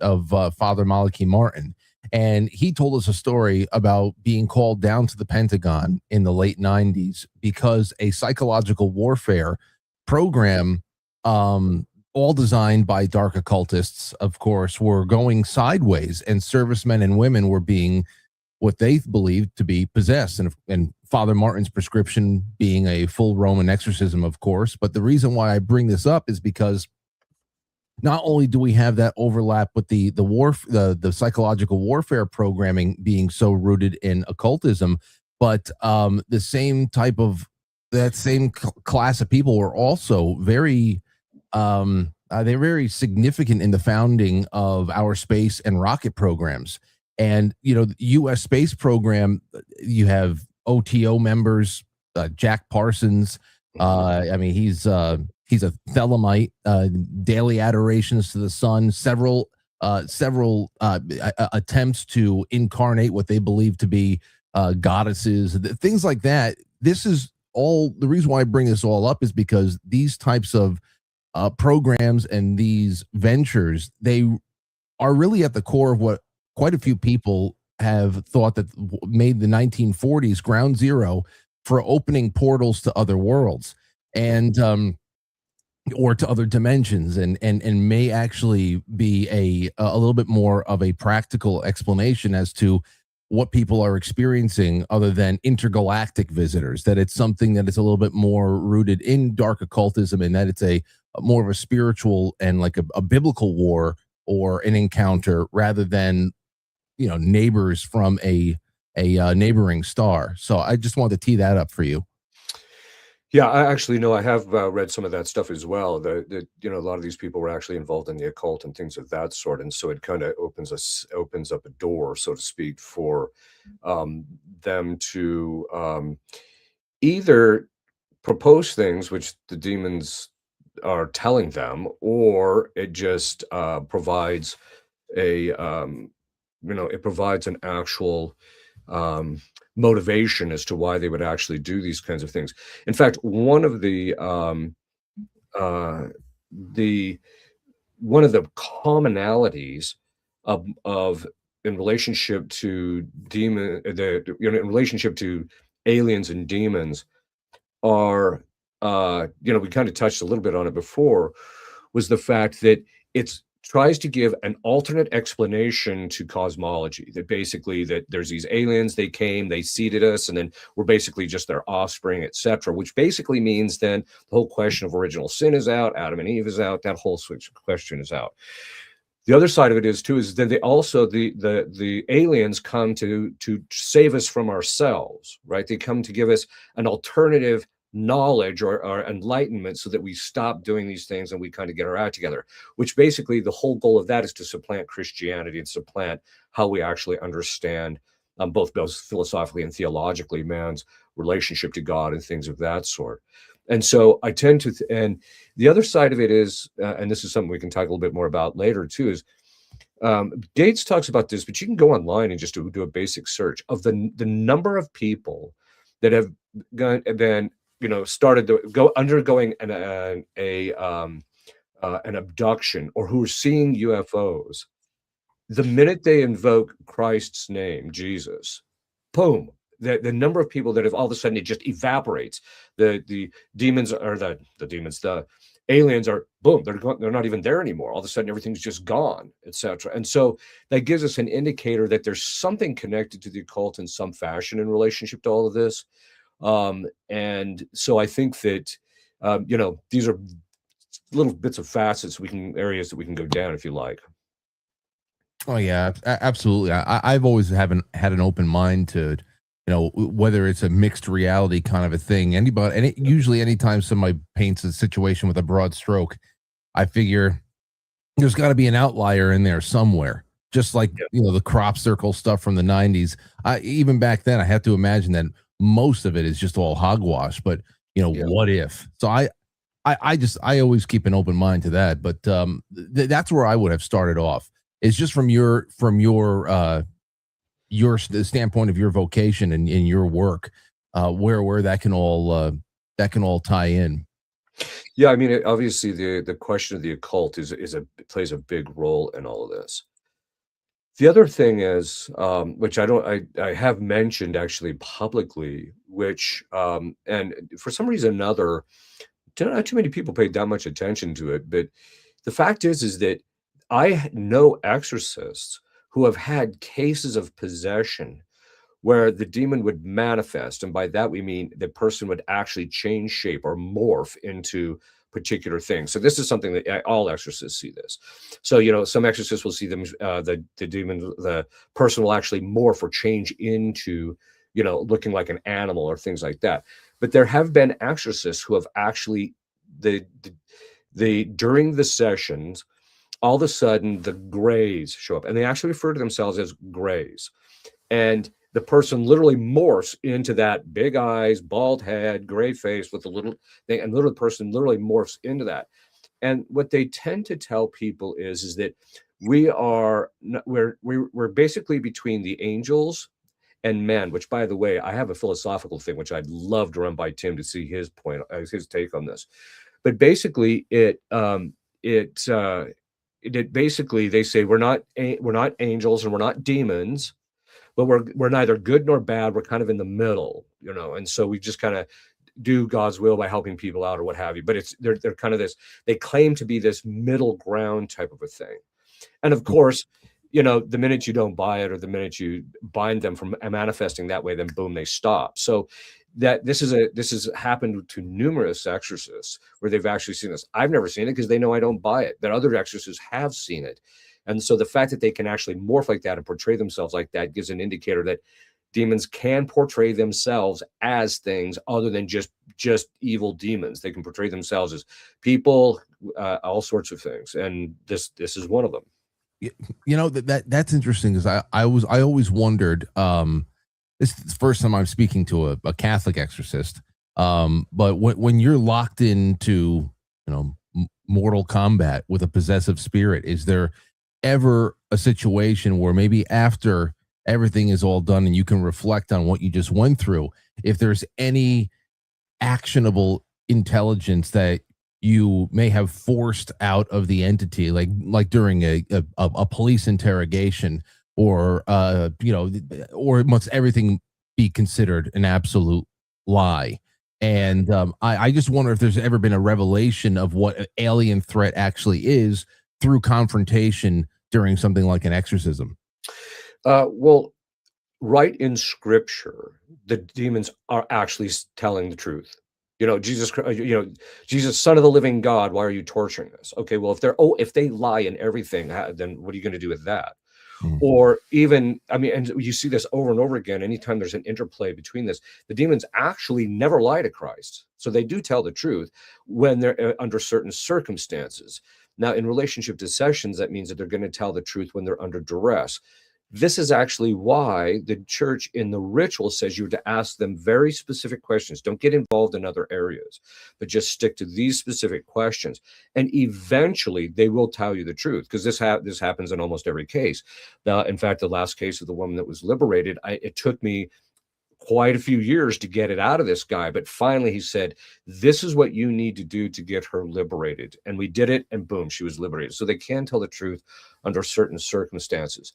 of Father Malachi Martin. And he told us a story about being called down to the Pentagon in the late 90s because a psychological warfare program, all designed by dark occultists, of course, were going sideways, and servicemen and women were being what they believed to be possessed, and Father Martin's prescription being a full Roman exorcism, of course. But the reason why I bring this up is because not only do we have that overlap with the psychological warfare programming being so rooted in occultism, but the same type of that same class of people were also very they're very significant in the founding of our space and rocket programs. And the U.S. space program, you have OTO members, Jack Parsons. I mean, he's a Thelemite, daily adorations to the sun, several attempts to incarnate what they believe to be goddesses, things like that. This is all the reason why I bring this all up, is because these types of programs and these ventures, they are really at the core of what quite a few people have thought that made the 1940s ground zero for opening portals to other worlds and or to other dimensions, and may actually be a little bit more of a practical explanation as to what people are experiencing other than intergalactic visitors, that it's something that is a little bit more rooted in dark occultism, and that it's a more of a spiritual and like a biblical war or an encounter rather than neighbors from a neighboring star. So I just wanted to tee that up for you. Yeah, I actually know, I have read some of that stuff as well. That a lot of these people were actually involved in the occult and things of that sort, and so it kind of opens up a door, so to speak, for them to either propose things which the demons are telling them, or it just provides it provides an actual motivation as to why they would actually do these kinds of things. In fact, one of the commonalities of in relationship to in relationship to aliens and demons are we kind of touched a little bit on it before, was the fact that it's tries to give an alternate explanation to cosmology, that basically that there's these aliens, they came, they seeded us, and then we're basically just their offspring, etc., which basically means then the whole question of original sin is out, Adam and Eve is out, that whole question is out. The other side of it is then they also, the aliens come to save us from ourselves, right? They come to give us an alternative knowledge or enlightenment so that we stop doing these things and we kind of get our act together, which basically the whole goal of that is to supplant Christianity and supplant how we actually understand both philosophically and theologically man's relationship to God and things of that sort. And so I tend to and the other side of it is and this is something we can talk a little bit more about later too, is Gates talks about this, but you can go online and just do a basic search of the number of people that have been started to undergoing an abduction, or who are seeing UFOs. The minute they invoke Christ's name, Jesus, boom, the number of people that have all of a sudden, it just evaporates. The demons, or the aliens are, boom, they're not even there anymore. All of a sudden, everything's just gone, etc. And so that gives us an indicator that there's something connected to the occult in some fashion in relationship to all of this. And so I think that, these are little bits of facets areas that we can go down if you like. Oh yeah, absolutely. I've always had an open mind to, whether it's a mixed reality kind of a thing. Usually anytime somebody paints a situation with a broad stroke, I figure there's got to be an outlier in there somewhere. Just like, the crop circle stuff from the 90s. Even back then, I have to imagine that most of it is just all hogwash. But, what if? So I always keep an open mind to that. But that's where I would have started off. Is just from your standpoint of your vocation and in your work, where that can all tie in. Yeah, I mean, obviously the question of the occult plays a big role in all of this. The other thing is, which I have mentioned actually publicly, which and for some reason or another, not too many people paid that much attention to it, but the fact is that I know exorcists who have had cases of possession where the demon would manifest. And by that, we mean the person would actually change shape or morph into particular things. So this is something that all exorcists see this. So, some exorcists will see them, the demon, the person will actually morph or change into, looking like an animal or things like that. But there have been exorcists who have actually, during the sessions, all of a sudden the grays show up, and they actually refer to themselves as grays. And the person literally morphs into that big eyes, bald head, gray face with a little thing, and literally the person literally morphs into that. And what they tend to tell people is that we're basically between the angels and men, which, by the way, I have a philosophical thing, which I'd love to run by Tim to see his take on this. But basically basically they say we're not angels and we're not demons, but we're neither good nor bad. We're kind of in the middle, and so we just kind of do God's will by helping people out or what have you. But they're kind of this, they claim to be this middle ground type of a thing. And of course, the minute you don't buy it or the minute you bind them from manifesting that way, then boom, they stop. So that this has happened to numerous exorcists where they've actually seen this. I've never seen it because they know I don't buy it. That other exorcists have seen it. And so the fact that they can actually morph like that and portray themselves like that gives an indicator that demons can portray themselves as things other than just evil demons. They can portray themselves as people, all sorts of things. And this is one of them. That's interesting because I always wondered, this is the first time I'm speaking to a Catholic exorcist. But when you're locked into, mortal combat with a possessive spirit, is there ever a situation where maybe after everything is all done and you can reflect on what you just went through, if there's any actionable intelligence that you may have forced out of the entity, like during a police interrogation, or or must everything be considered an absolute lie? And I just wonder if there's ever been a revelation of what an alien threat actually is through confrontation during something like an exorcism. Well, right in Scripture, the demons are actually telling the truth. Jesus, Jesus, Son of the living God, why are you torturing us? Okay, well, if they lie in everything, then what are you going to do with that? Or even, and you see this over and over again. Anytime there's an interplay between this, the demons actually never lie to Christ. So they do tell the truth when they're under certain circumstances. Now, in relationship to sessions, that means that they're going to tell the truth when they're under duress. This is actually why the church in the ritual says you're to ask them very specific questions. Don't get involved in other areas, but just stick to these specific questions. And eventually they will tell you the truth, because this happens in almost every case. Now, in fact, the last case of the woman that was liberated, it took me quite a few years to get it out of this guy, but finally he said, this is what you need to do to get her liberated. And we did it, and boom, she was liberated. So they can tell the truth under certain circumstances.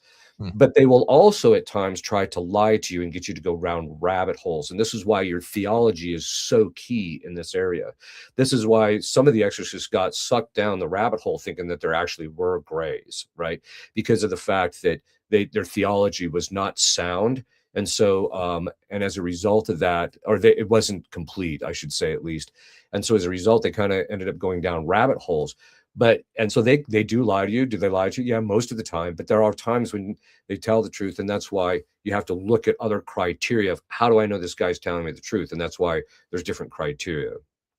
But they will also at times try to lie to you and get you to go round rabbit holes. And this is why your theology is so key in this area. This is why some of the exorcists got sucked down the rabbit hole thinking that there actually were grays, right? Because of the fact that their theology was not sound. And so, and as a result of that, it wasn't complete, I should say, at least. And so as a result, they kind of ended up going down rabbit holes. And so they do lie to you. Do they lie to you? Yeah, most of the time. But there are times when they tell the truth. And that's why you have to look at other criteria of how do I know this guy's telling me the truth? And that's why there's different criteria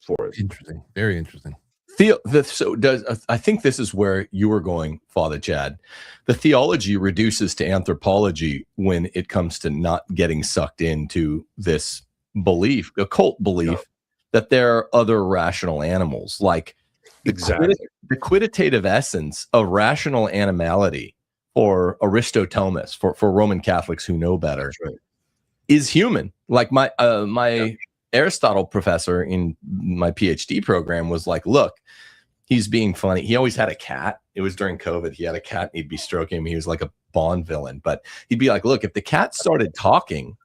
for it. Interesting. Very interesting. I think this is where you were going, Father Chad. The theology reduces to anthropology when it comes to not getting sucked into this belief, occult belief, that there are other rational animals. Like the quiditative essence of rational animality for Aristoteles, for Roman Catholics who know better, is human. Like my Aristotle professor in my PhD program was like, look, he's being funny. He always had a cat. It was during COVID. He had a cat and he'd be stroking him. He was like a Bond villain, but he'd be like, look, if the cat started talking,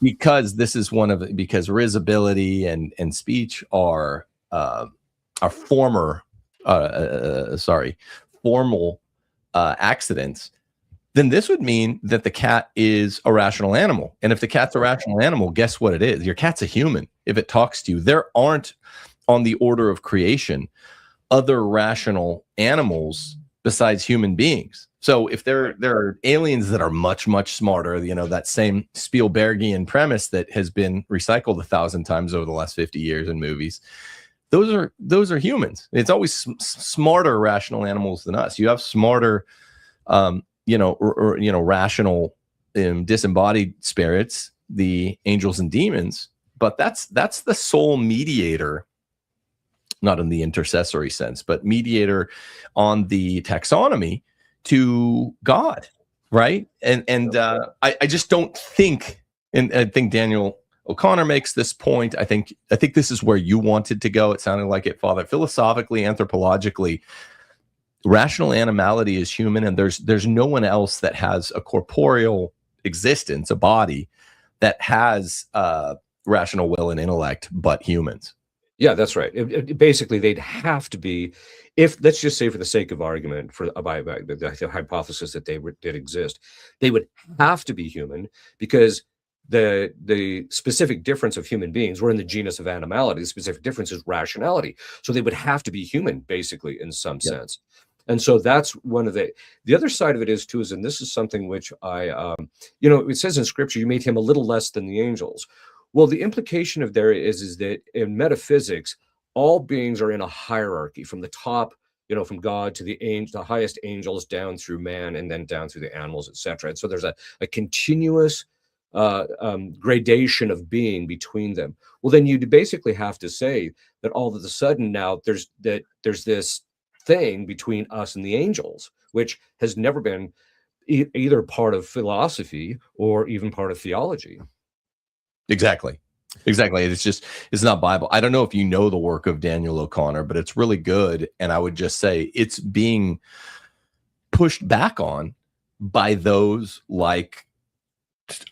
because this is because risibility and speech are formal accidents, then this would mean that the cat is a rational animal. And if the cat's a rational animal, guess what it is? Your cat's a human. If it talks to you, there aren't on the order of creation other rational animals besides human beings. So if there are aliens that are much, much smarter, that same Spielbergian premise that has been recycled 1,000 times over the last 50 years in movies, those are humans. It's always smarter rational animals than us. You have smarter, rational disembodied spirits, the angels and demons, but that's the sole mediator, not in the intercessory sense, but mediator on the taxonomy to God, right? And I just don't think, and I think Daniel O'Connor makes this point. I think this is where you wanted to go. It sounded like it, Father. Philosophically, anthropologically, rational animality is human, and there's no one else that has a corporeal existence, a body that has rational will and intellect, but humans. Yeah, that's right. Basically, they'd have to be, if let's just say for the sake of argument, by the hypothesis that they did exist, they would have to be human, because the specific difference of human beings, we're in the genus of animality. The specific difference is rationality. So they would have to be human, basically, in some sense. And so that's one of the other side of it is too, and this is something which it says in scripture, you made him a little less than the angels. Well, the implication of there is that in metaphysics, all beings are in a hierarchy from the top, from God to the highest angels down through man, and then down through the animals, etc. And so there's a continuous gradation of being between them. Well, then you'd basically have to say that all of a sudden now there's this thing between us and the angels, which has never been either part of philosophy or even part of theology. Exactly. It's not Bible. I don't know if you know the work of Daniel O'Connor, but it's really good. And I would just say it's being pushed back on by those like,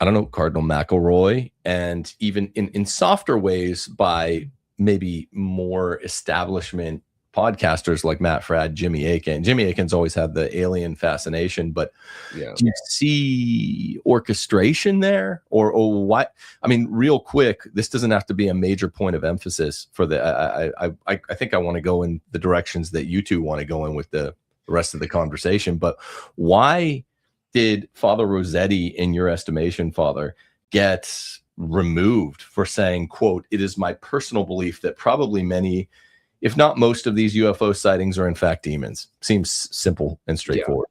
I don't know, Cardinal McElroy, and even in softer ways by maybe more establishment podcasters like Matt Fradd, Jimmy Akin. Jimmy Akin's always had the alien fascination, but do you see orchestration there, or what? I mean, real quick, this doesn't have to be a major point of emphasis for the. I think I want to go in the directions that you two want to go in with the rest of the conversation. But why did Father Rossetti, in your estimation, Father, get removed for saying, quote, "It is my personal belief that probably many, if not most, of these UFO sightings are in fact demons"? Seems simple and straightforward.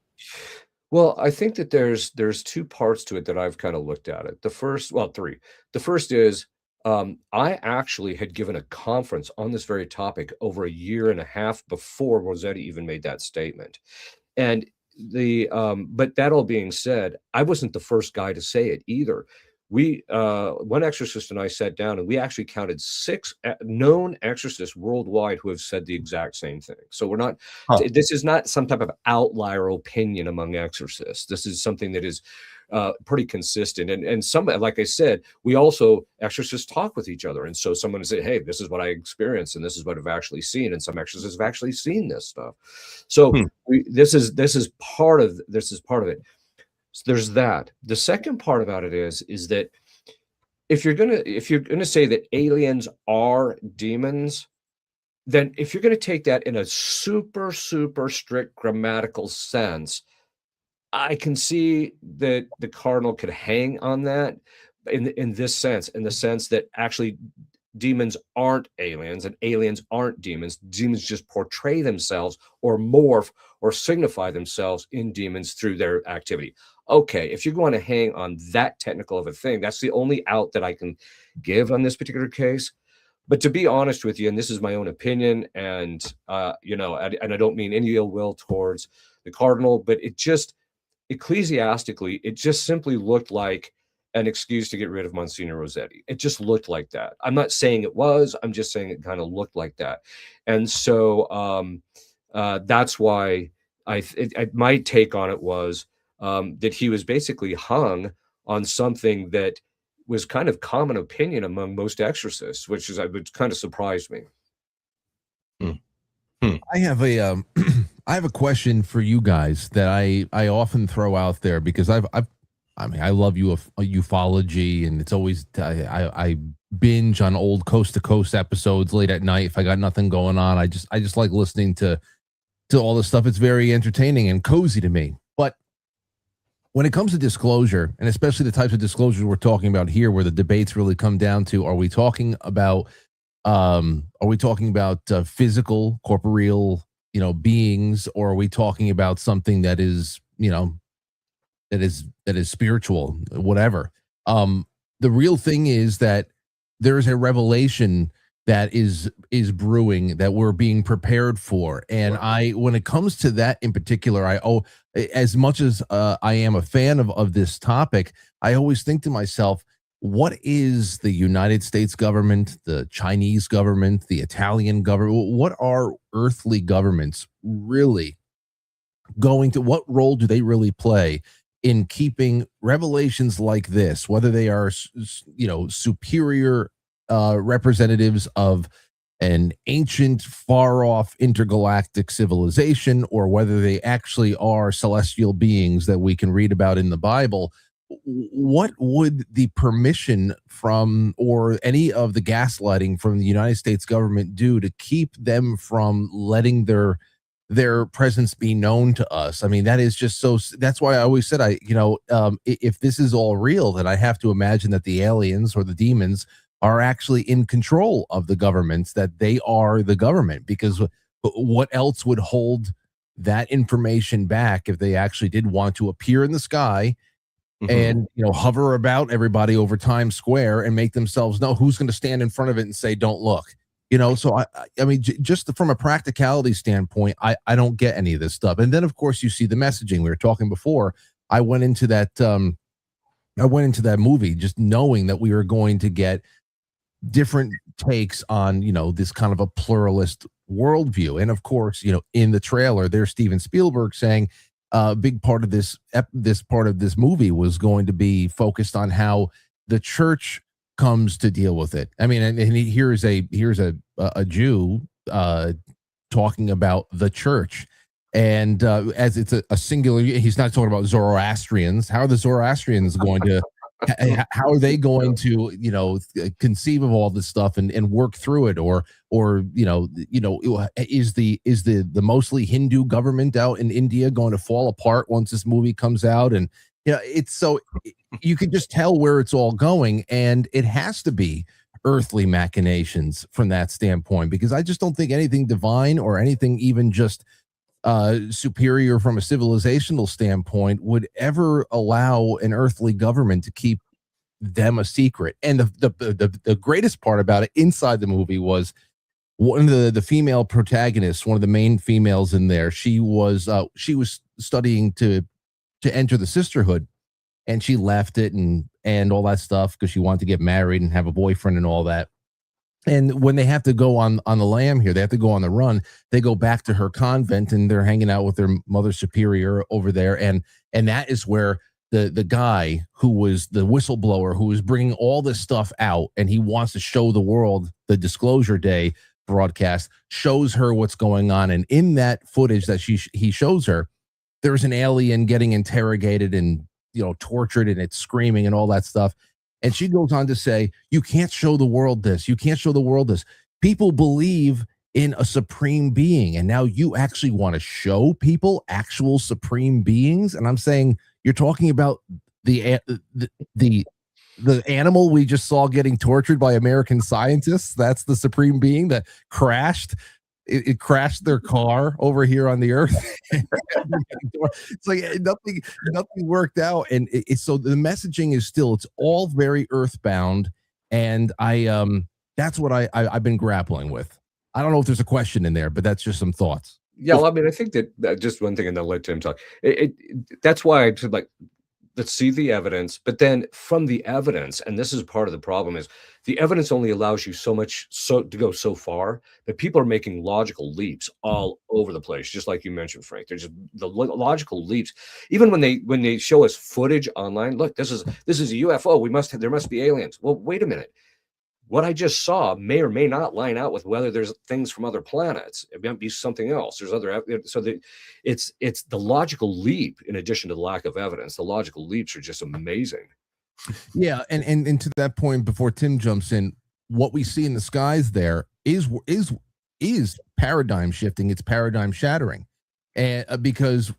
Well, I think that there's two parts to it that I've kind of looked at it. Three. The first is I actually had given a conference on this very topic over a year and a half before Rossetti even made that statement. And but that all being said, I wasn't the first guy to say it either. we one exorcist and I sat down and we actually counted 6 known exorcists worldwide who have said the exact same thing. So we're not, this is not some type of outlier opinion among exorcists. This is something that is pretty consistent. And some, like I said, we also, exorcists talk with each other. And so someone say, hey, this is what I experienced and this is what I've actually seen. And some exorcists have actually seen this stuff. So this is part of it. So there's that. The second part about it is that if you're gonna say that aliens are demons, then if you're gonna take that in a super strict grammatical sense, I can see that the cardinal could hang on that in this sense, in the sense that actually demons aren't aliens and aliens aren't demons. Demons just portray themselves or morph or signify themselves in demons through their activity. Okay, if you're going to hang on that technical of a thing, that's the only out that I can give on this particular case. But to be honest with you, and this is my own opinion, and you know, and I don't mean any ill will towards the cardinal, but it just ecclesiastically, it just simply looked like an excuse to get rid of Monsignor Rossetti. It just looked like that. I'm not saying it was, I'm just saying it kind of looked like that. And so that's why my take on it was that he was basically hung on something that was kind of common opinion among most exorcists, which kind of surprised me. I have a I have a question for you guys that I often throw out there because I love ufology, and it's always I binge on old Coast to Coast episodes late at night if I got nothing going on. I just like listening to all this stuff. It's very entertaining and cozy to me. But when it comes to disclosure, and especially the types of disclosures we're talking about here, where the debates really come down to, are we talking about physical, corporeal, beings, or are we talking about something that is, that is spiritual, whatever? The real thing is that there's a revelation that is brewing, that we're being prepared for. And when it comes to that in particular, as much as I am a fan of this topic, I always think to myself, what is the United States government, the Chinese government, the Italian government? What are earthly governments really what role do they really play in keeping revelations like this, whether they are, superior representatives of an ancient, far-off intergalactic civilization, or whether they actually are celestial beings that we can read about in the Bible? What would the permission from, or any of the gaslighting from the United States government do to keep them from letting their presence be known to us? I mean, that is just so. That's why I always said, if this is all real, then I have to imagine that the aliens or the demons are actually in control of the governments, that they are the government, because what else would hold that information back if they actually did want to appear in the sky and hover about everybody over Times Square and make themselves know? Who's going to stand in front of it and say, don't look? So I mean, just from a practicality standpoint, I don't get any of this stuff. And then, of course, you see the messaging. We were talking before. I went into that movie just knowing that we were going to get different takes on, this kind of a pluralist worldview. And of course, in the trailer, there's Steven Spielberg saying a big part of this part of this movie was going to be focused on how the church comes to deal with it. I mean, and here's a Jew talking about the church, and as it's a singular, he's not talking about Zoroastrians. How are the Zoroastrians going to? How are they going to, conceive of all this stuff and work through it, or is the mostly Hindu government out in India going to fall apart once this movie comes out? And it's so you can just tell where it's all going, and it has to be earthly machinations from that standpoint, because I just don't think anything divine or anything even just superior from a civilizational standpoint would ever allow an earthly government to keep them a secret. And the greatest part about it inside the movie was one of the female protagonists, one of the main females in there. She was studying to enter the sisterhood, and she left it, and and all that stuff because she wanted to get married and have a boyfriend and all that. And when they have to go on the lam here, they have to go on the run. They go back to her convent and they're hanging out with their mother superior over there. And that is where the guy who was the whistleblower, who was bringing all this stuff out, and he wants to show the world the Disclosure Day broadcast, shows her what's going on. And in that footage that he shows her, there's an alien getting interrogated and, you know, tortured, and it's screaming and all that stuff. And she goes on to say, you can't show the world this. You can't show the world this. People believe in a supreme being, and now you actually want to show people actual supreme beings. And I'm saying, you're talking about the animal we just saw getting tortured by American scientists. That's the supreme being that crashed. It crashed their car over here on the earth. It's like nothing worked out. And so the messaging is still, it's all very earthbound. And that's what I've been grappling with. I don't know if there's a question in there, but that's just some thoughts. Yeah, well, I mean, I think that just one thing, and then let Tim talk. That's why I said, like, let's see the evidence, but then from the evidence, and this is part of the problem, is the evidence only allows you to go so far, but people are making logical leaps all over the place, just like you mentioned, Frank. There's just the logical leaps. Even when they show us footage online, look, this is a UFO. There must be aliens. Well, wait a minute. What I just saw may or may not line out with whether there's things from other planets. It might be something else. There's other, so it's the logical leap, in addition to the lack of evidence. The logical leaps are just amazing. Yeah, and to that point, before Tim jumps in, what we see in the skies there is paradigm shifting. It's paradigm shattering, and because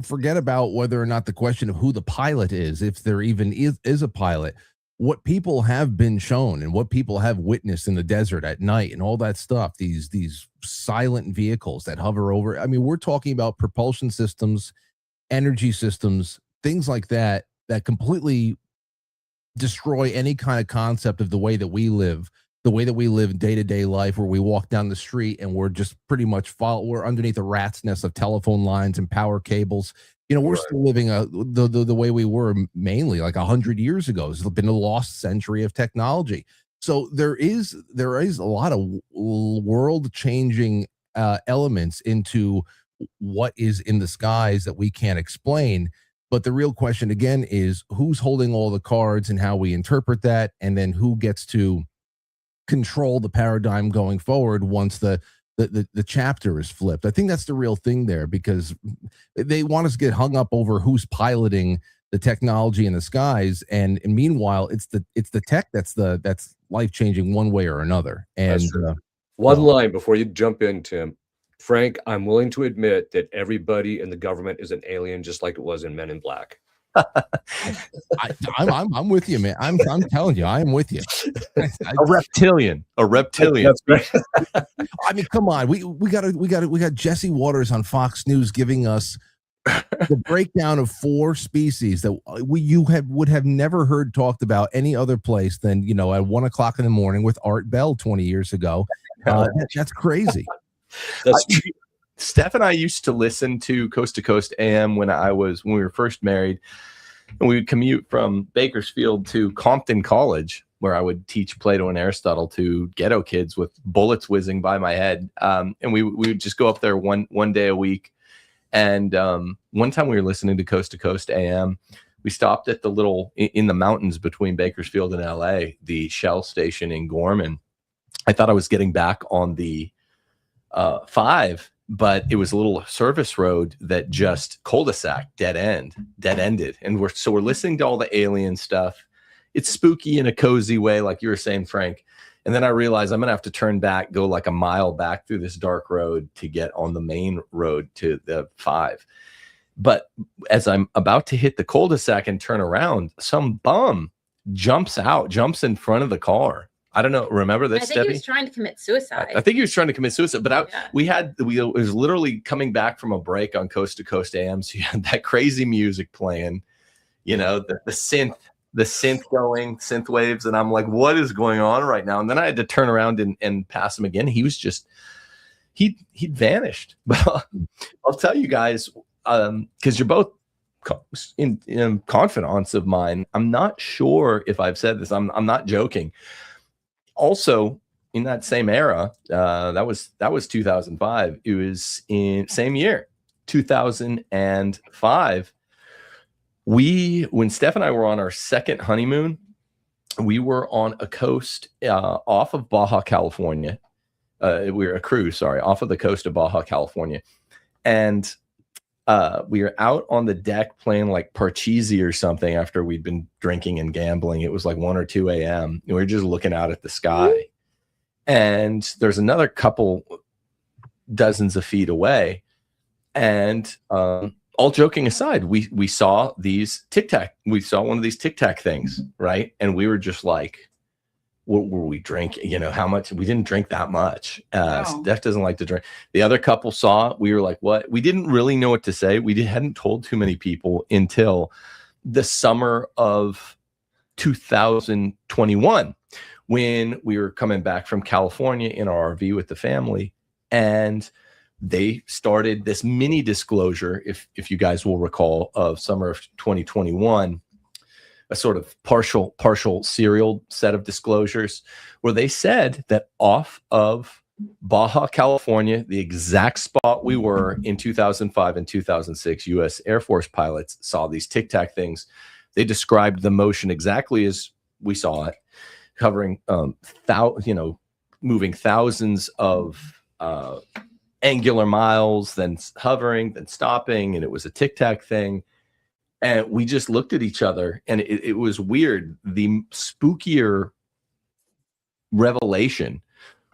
forget about whether or not the question of who the pilot is, if there even is a pilot. What people have been shown and what people have witnessed in the desert at night and all that stuff, these silent vehicles that hover over. I mean, we're talking about propulsion systems, energy systems, things like that completely destroy any kind of concept of the way that we live day-to-day life, where we walk down the street and we're just pretty much we're underneath a rat's nest of telephone lines and power cables. You know, we're still living the way we were mainly like 100 years ago. It's been a lost century of technology. So there is a lot of world-changing elements into what is in the skies that we can't explain. But the real question again is, who's holding all the cards and how we interpret that, and then who gets to control the paradigm going forward once the chapter is flipped. I think that's the real thing there, because they want us to get hung up over who's piloting the technology in the skies, and meanwhile it's the tech that's life-changing one way or another. And one line before you jump in, Tim. Frank, I'm willing to admit that everybody in the government is an alien, just like it was in Men in Black. I'm with you, man. I'm telling you, I'm with you. A reptilian. That's right. I mean, come on. We got Jesse Waters on Fox News giving us the breakdown of 4 species that would have never heard talked about any other place than, you know, at 1 o'clock in the morning with Art Bell 20 years ago. That's crazy. That's true. Steph and I used to listen to Coast to Coast AM when we were first married, and we would commute from Bakersfield to Compton College, where I would teach Plato and Aristotle to ghetto kids with bullets whizzing by my head. And we would just go up there one day a week. And one time we were listening to Coast AM. We stopped at in the mountains between Bakersfield and LA, the Shell station in Gorman. I thought I was getting back on the 5, but it was a little service road that just cul-de-sac, dead-ended. And we're listening to all the alien stuff. It's spooky in a cozy way, like you were saying, Frank. And then I realized I'm going to have to turn back, go like a mile back through this dark road to get on the main road to the 5. But as I'm about to hit the cul-de-sac and turn around, some bum jumps in front of the car. I don't know. Remember this, Steffi? I think he was trying to commit suicide. I think he was trying to commit suicide. But it was literally coming back from a break on Coast to Coast AM. So you had that crazy music playing, you know, the synth going, synth waves. And I'm like, what is going on right now? And then I had to turn around and pass him again. He was just, he'd vanished. But I'll tell you guys, because you're both confidants of mine. I'm not sure if I've said this. I'm not joking. Also, in that same era, that was 2005. It was in same year, 2005. When Steph and I were on our second honeymoon, we were on a coast off of Baja California. We were a cruise, sorry, off of the coast of Baja California, and we were out on the deck playing like Parcheesi or something after we'd been drinking and gambling. It was like 1 or 2 a.m. We were just looking out at the sky. And there's another couple dozens of feet away. And all joking aside, we saw these Tic Tac. We saw one of these Tic Tac things, right? And we were just like, what were we drinking? You know, how much? We didn't drink that much. Steph doesn't like to drink. The other couple saw it. We were like, what? We didn't really know what to say. We hadn't told too many people until the summer of 2021, when we were coming back from California in our RV with the family, and they started this mini disclosure, if you guys will recall, of summer of 2021, a sort of partial serial set of disclosures, where they said that off of Baja California, the exact spot we were in 2005 and 2006, U.S. Air Force pilots saw these Tic Tac things. They described the motion exactly as we saw it, covering, moving thousands of angular miles, then hovering, then stopping, and it was a Tic Tac thing. And we just looked at each other, and it was weird. The spookier revelation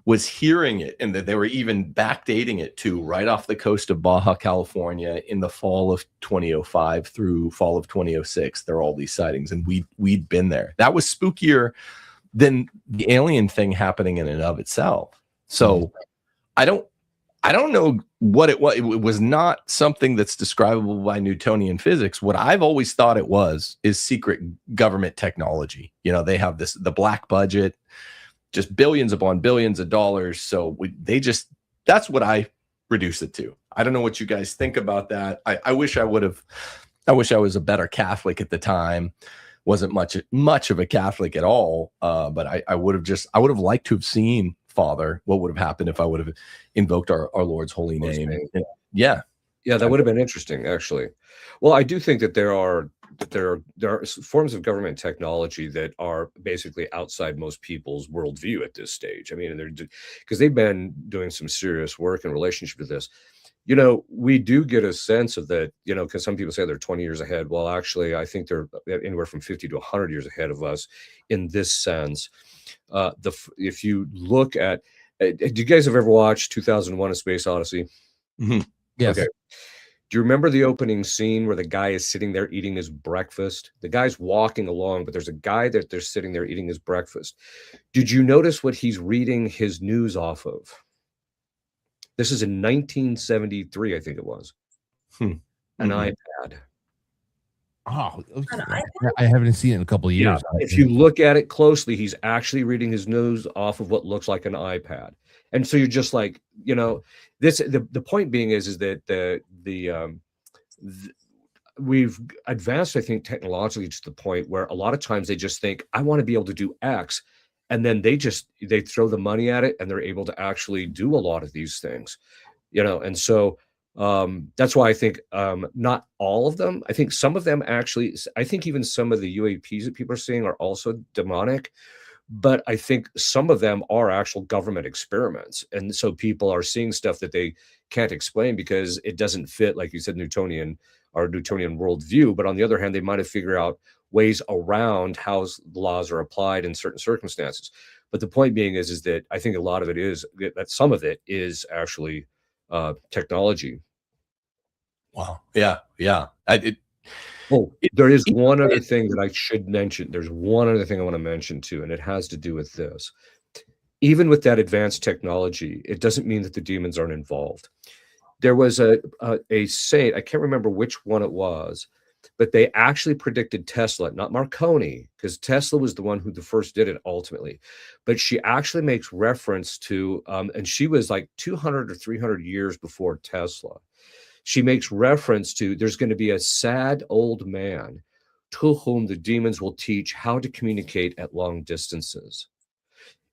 was hearing it, and that they were even backdating it to right off the coast of Baja California in the fall of 2005 through fall of 2006. There are all these sightings, and we'd been there. That was spookier than the alien thing happening in and of itself. So I don't know what it was. It was not something that's describable by Newtonian physics. What I've always thought it was is secret government technology. You know, they have the black budget, just billions upon billions of dollars. So that's what I reduce it to. I don't know what you guys think about that. I wish I was a better Catholic at the time. Wasn't much of a Catholic at all. But I would have liked to have seen, Father, what would have happened if I would have invoked our Lord's holy name. Yeah, that would have been interesting, actually. Well, I do think that there are forms of government technology that are basically outside most people's worldview at this stage. I mean, because they've been doing some serious work in relationship to this. You know, we do get a sense of that, you know, because some people say they're 20 years ahead. Well, actually, I think they're anywhere from 50 to 100 years ahead of us in this sense. If you look at, do you guys have ever watched 2001: A Space Odyssey? Mm-hmm. Yes. Okay. Do you remember the opening scene where the guy is sitting there eating his breakfast? The guy's walking along, but there's a guy that they're sitting there eating his breakfast. Did you notice what he's reading his news off of? This is in 1973, I think it was. An iPad. Oh, I haven't seen it in a couple of years. Yeah, if you look at it closely, he's actually reading his news off of what looks like an iPad. And so you're just like, you know, the point being is that we've advanced, I think, technologically to the point where a lot of times they just think, I want to be able to do X. And then they throw the money at it, and they're able to actually do a lot of these things, you know. And so that's why I think not all of them. I think some of them actually. I think even some of the UAPs that people are seeing are also demonic, but I think some of them are actual government experiments, and so people are seeing stuff that they can't explain because it doesn't fit, like you said, Newtonian worldview. But on the other hand, they might have figured out ways around how laws are applied in certain circumstances. But the point being is that I think a lot of it is that some of it is actually technology. Wow. Yeah. There is one other thing that I should mention. There's one other thing I want to mention too, and it has to do with this. Even with that advanced technology, it doesn't mean that the demons aren't involved. There was a saint, I can't remember which one it was, but they actually predicted Tesla, not Marconi, because Tesla was the one who first did it ultimately. But she actually makes reference to, and she was like 200 or 300 years before Tesla. she makes reference to there's going to be a sad old man to whom the demons will teach how to communicate at long distances.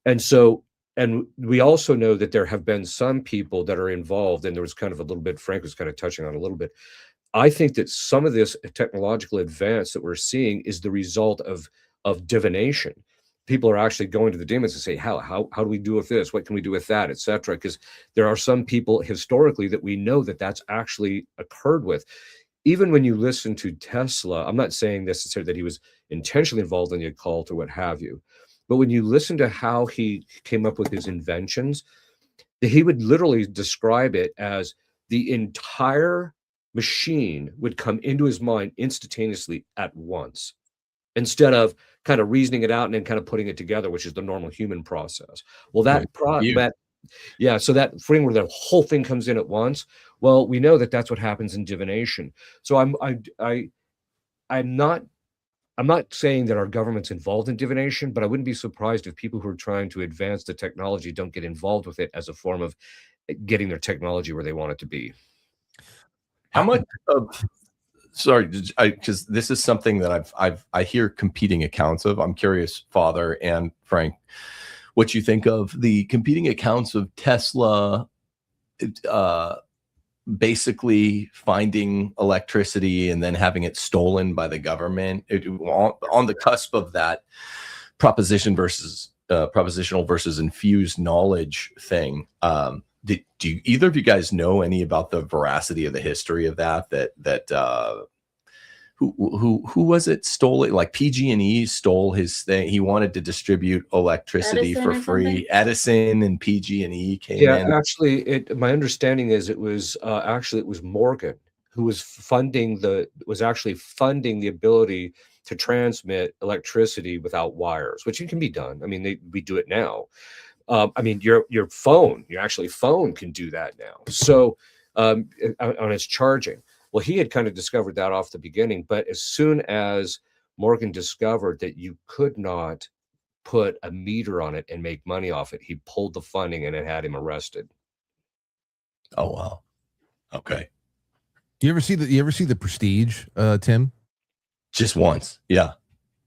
And so, and we also know that there have been some people that are involved, and there was kind of a little bit, Frank was kind of touching on a little bit. I think that some of this technological advance that we're seeing is the result of divination. People are actually going to the demons and say, how do we do with this? What can we do with that, etc. Because there are some people historically that we know that that's actually occurred with. Even when you listen to Tesla, I'm not saying necessarily that he was intentionally involved in the occult or what have you, but when you listen to how he came up with his inventions, he would literally describe it as the entire machine would come into his mind instantaneously at once, instead of kind of reasoning it out and then kind of putting it together, which is the normal human process. Well, yeah, so that thing where the whole thing comes in at once. Well, we know that that's what happens in divination. So I'm not saying that our government's involved in divination, but I wouldn't be surprised if people who are trying to advance the technology don't get involved with it as a form of getting their technology where they want it to be. How much of, sorry, because this is something that I hear competing accounts of. I'm curious, Father and Frank, what you think of the competing accounts of Tesla basically finding electricity and then having it stolen by the government, on the cusp of that propositional versus infused knowledge thing. Do either of you guys know any about the veracity of the history of that? Who was it stole it? Like PG&E stole his thing. He wanted to distribute electricity for free. Edison and PG&E came in. Yeah, actually, my understanding is it was Morgan who was actually funding the ability to transmit electricity without wires, which it can be done. I mean, we do it now. I mean, your phone can do that now. So on its charging. Well, he had kind of discovered that off the beginning, but as soon as Morgan discovered that you could not put a meter on it and make money off it, he pulled the funding and it had him arrested. Oh wow. Okay. You ever see the Prestige, Tim? Just once. Yeah.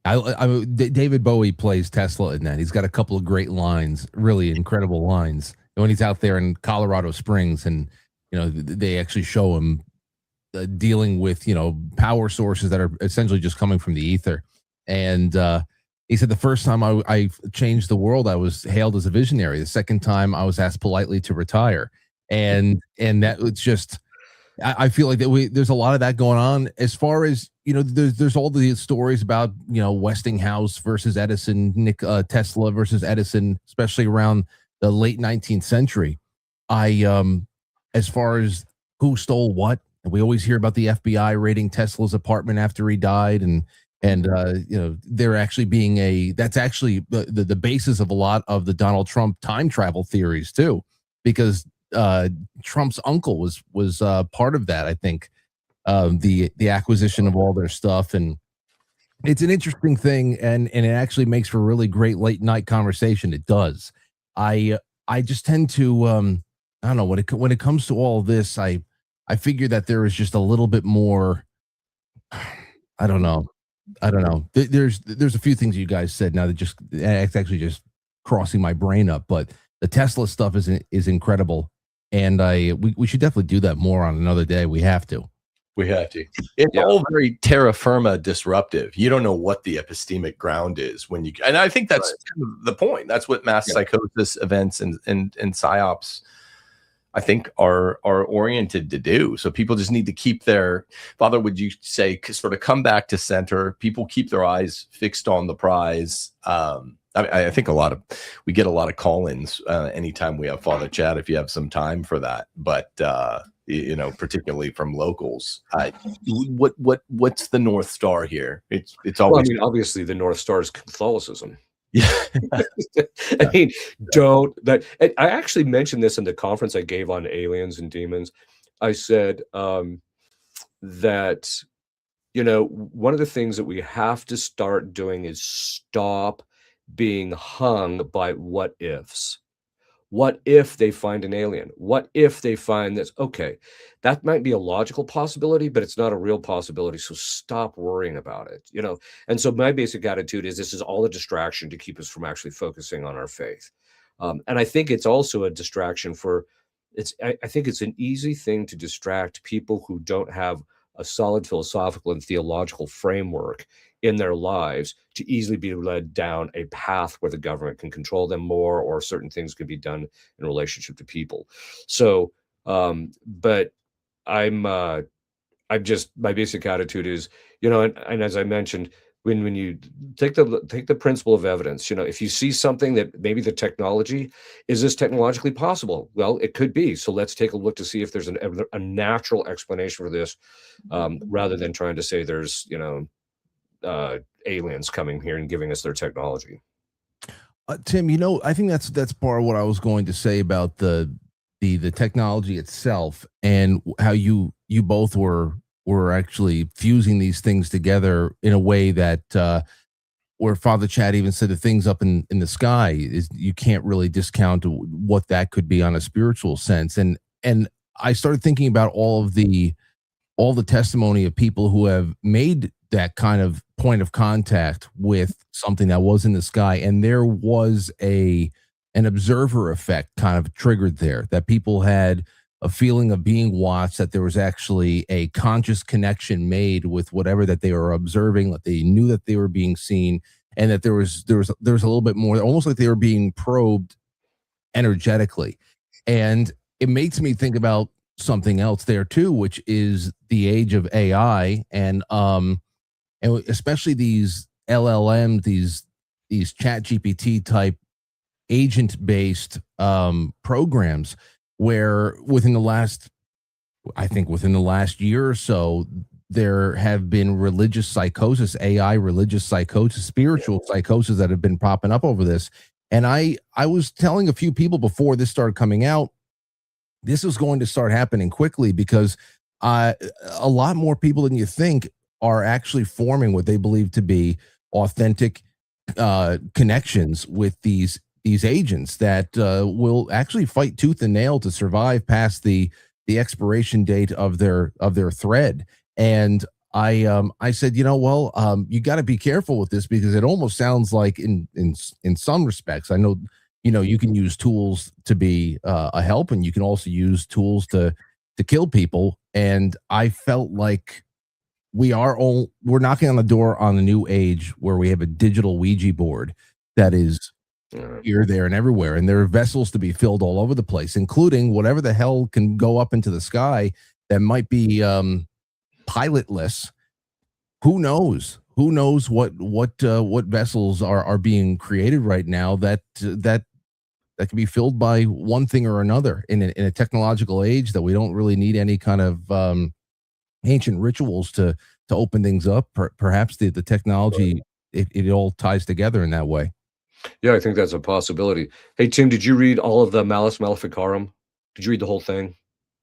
David Bowie plays Tesla in that. He's got a couple of great lines, really incredible lines. And when he's out there in Colorado Springs, and they actually show him dealing with power sources that are essentially just coming from the ether. And he said the first time I changed the world, I was hailed as a visionary. The second time I was asked politely to retire. And that it's just, I feel like there's a lot of that going on. As far as there's all the stories about Westinghouse versus Edison, Tesla versus Edison, especially around the late 19th century. As far as who stole what, we always hear about the FBI raiding Tesla's apartment after he died, and they're actually being that's actually the basis of a lot of the Donald Trump time travel theories too, because Trump's uncle was part of that. I think the acquisition of all their stuff, and it's an interesting thing, and it actually makes for a really great late night conversation. It does. I just tend to I don't know, when it comes to all of this, I figure that there is just a little bit more. I don't know. There's a few things you guys said now that it's actually just crossing my brain up. But the Tesla stuff is incredible, and we should definitely do that more on another day. We have to. It's all very terra firma disruptive. You don't know what the epistemic ground is and I think that's kind of the point. That's what mass psychosis events and psyops, I think, are oriented to do. So people just need to keep their, Father, would you say, sort of come back to center? People keep their eyes fixed on the prize. I think we get a lot of call-ins anytime we have Father Chad, if you have some time for that. But particularly from locals, what's the North Star here? It's always. Well, I mean, obviously the North Star is Catholicism. Yeah. I mean, I actually mentioned this in the conference I gave on aliens and demons. I said that, one of the things that we have to start doing is stop being hung by what ifs. What if they find an alien? What if they find this? Okay, that might be a logical possibility, but it's not a real possibility. So stop worrying about it, you know? And so my basic attitude is this is all a distraction to keep us from actually focusing on our faith. And I think it's also a distraction for I think it's an easy thing to distract people who don't have a solid philosophical and theological framework in their lives to easily be led down a path where the government can control them more, or certain things can be done in relationship to people. So, but I'm just, my basic attitude is, you know, and as I mentioned, when you take the principle of evidence, you know, if you see something that maybe the technology, is this technologically possible? Well, it could be. So let's take a look to see if there's a natural explanation for this, rather than trying to say there's, you know, aliens coming here and giving us their technology. Tim, you know, I think that's part of what I was going to say about the technology itself, and how you both were actually fusing these things together in a way that where Father Chad even said the things up in the sky is, you can't really discount what that could be on a spiritual sense. And I started thinking about all the testimony of people who have made that kind of point of contact with something that was in the sky, and there was an observer effect kind of triggered there, that people had a feeling of being watched, that there was actually a conscious connection made with whatever that they were observing, that they knew that they were being seen, and that there was a little bit more, almost like they were being probed energetically. And it makes me think about something else there too, which is the age of AI, and especially these LLM, these chat GPT type agent based programs, where within the last year or so, there have been religious psychosis, AI religious psychosis, spiritual psychosis that have been popping up over this. And I was telling a few people before this started coming out, this is going to start happening quickly, because a lot more people than you think are actually forming what they believe to be authentic connections with these agents that will actually fight tooth and nail to survive past the expiration date of their thread. And I said, you know, well, you got to be careful with this, because it almost sounds like in some respects, I know, you know, you can use tools to be a help, and you can also use tools to kill people. And I felt like we're knocking on the door on a new age where we have a digital Ouija board that is here, there, and everywhere, and there are vessels to be filled all over the place, including whatever the hell can go up into the sky that might be pilotless. Who knows what vessels are being created right now that can be filled by one thing or another in a technological age that we don't really need any kind of ancient rituals to open things up. Perhaps the technology, it all ties together in that way. Yeah, I think that's a possibility. Hey, Tim, did you read all of the Malleus Maleficarum? Did you read the whole thing?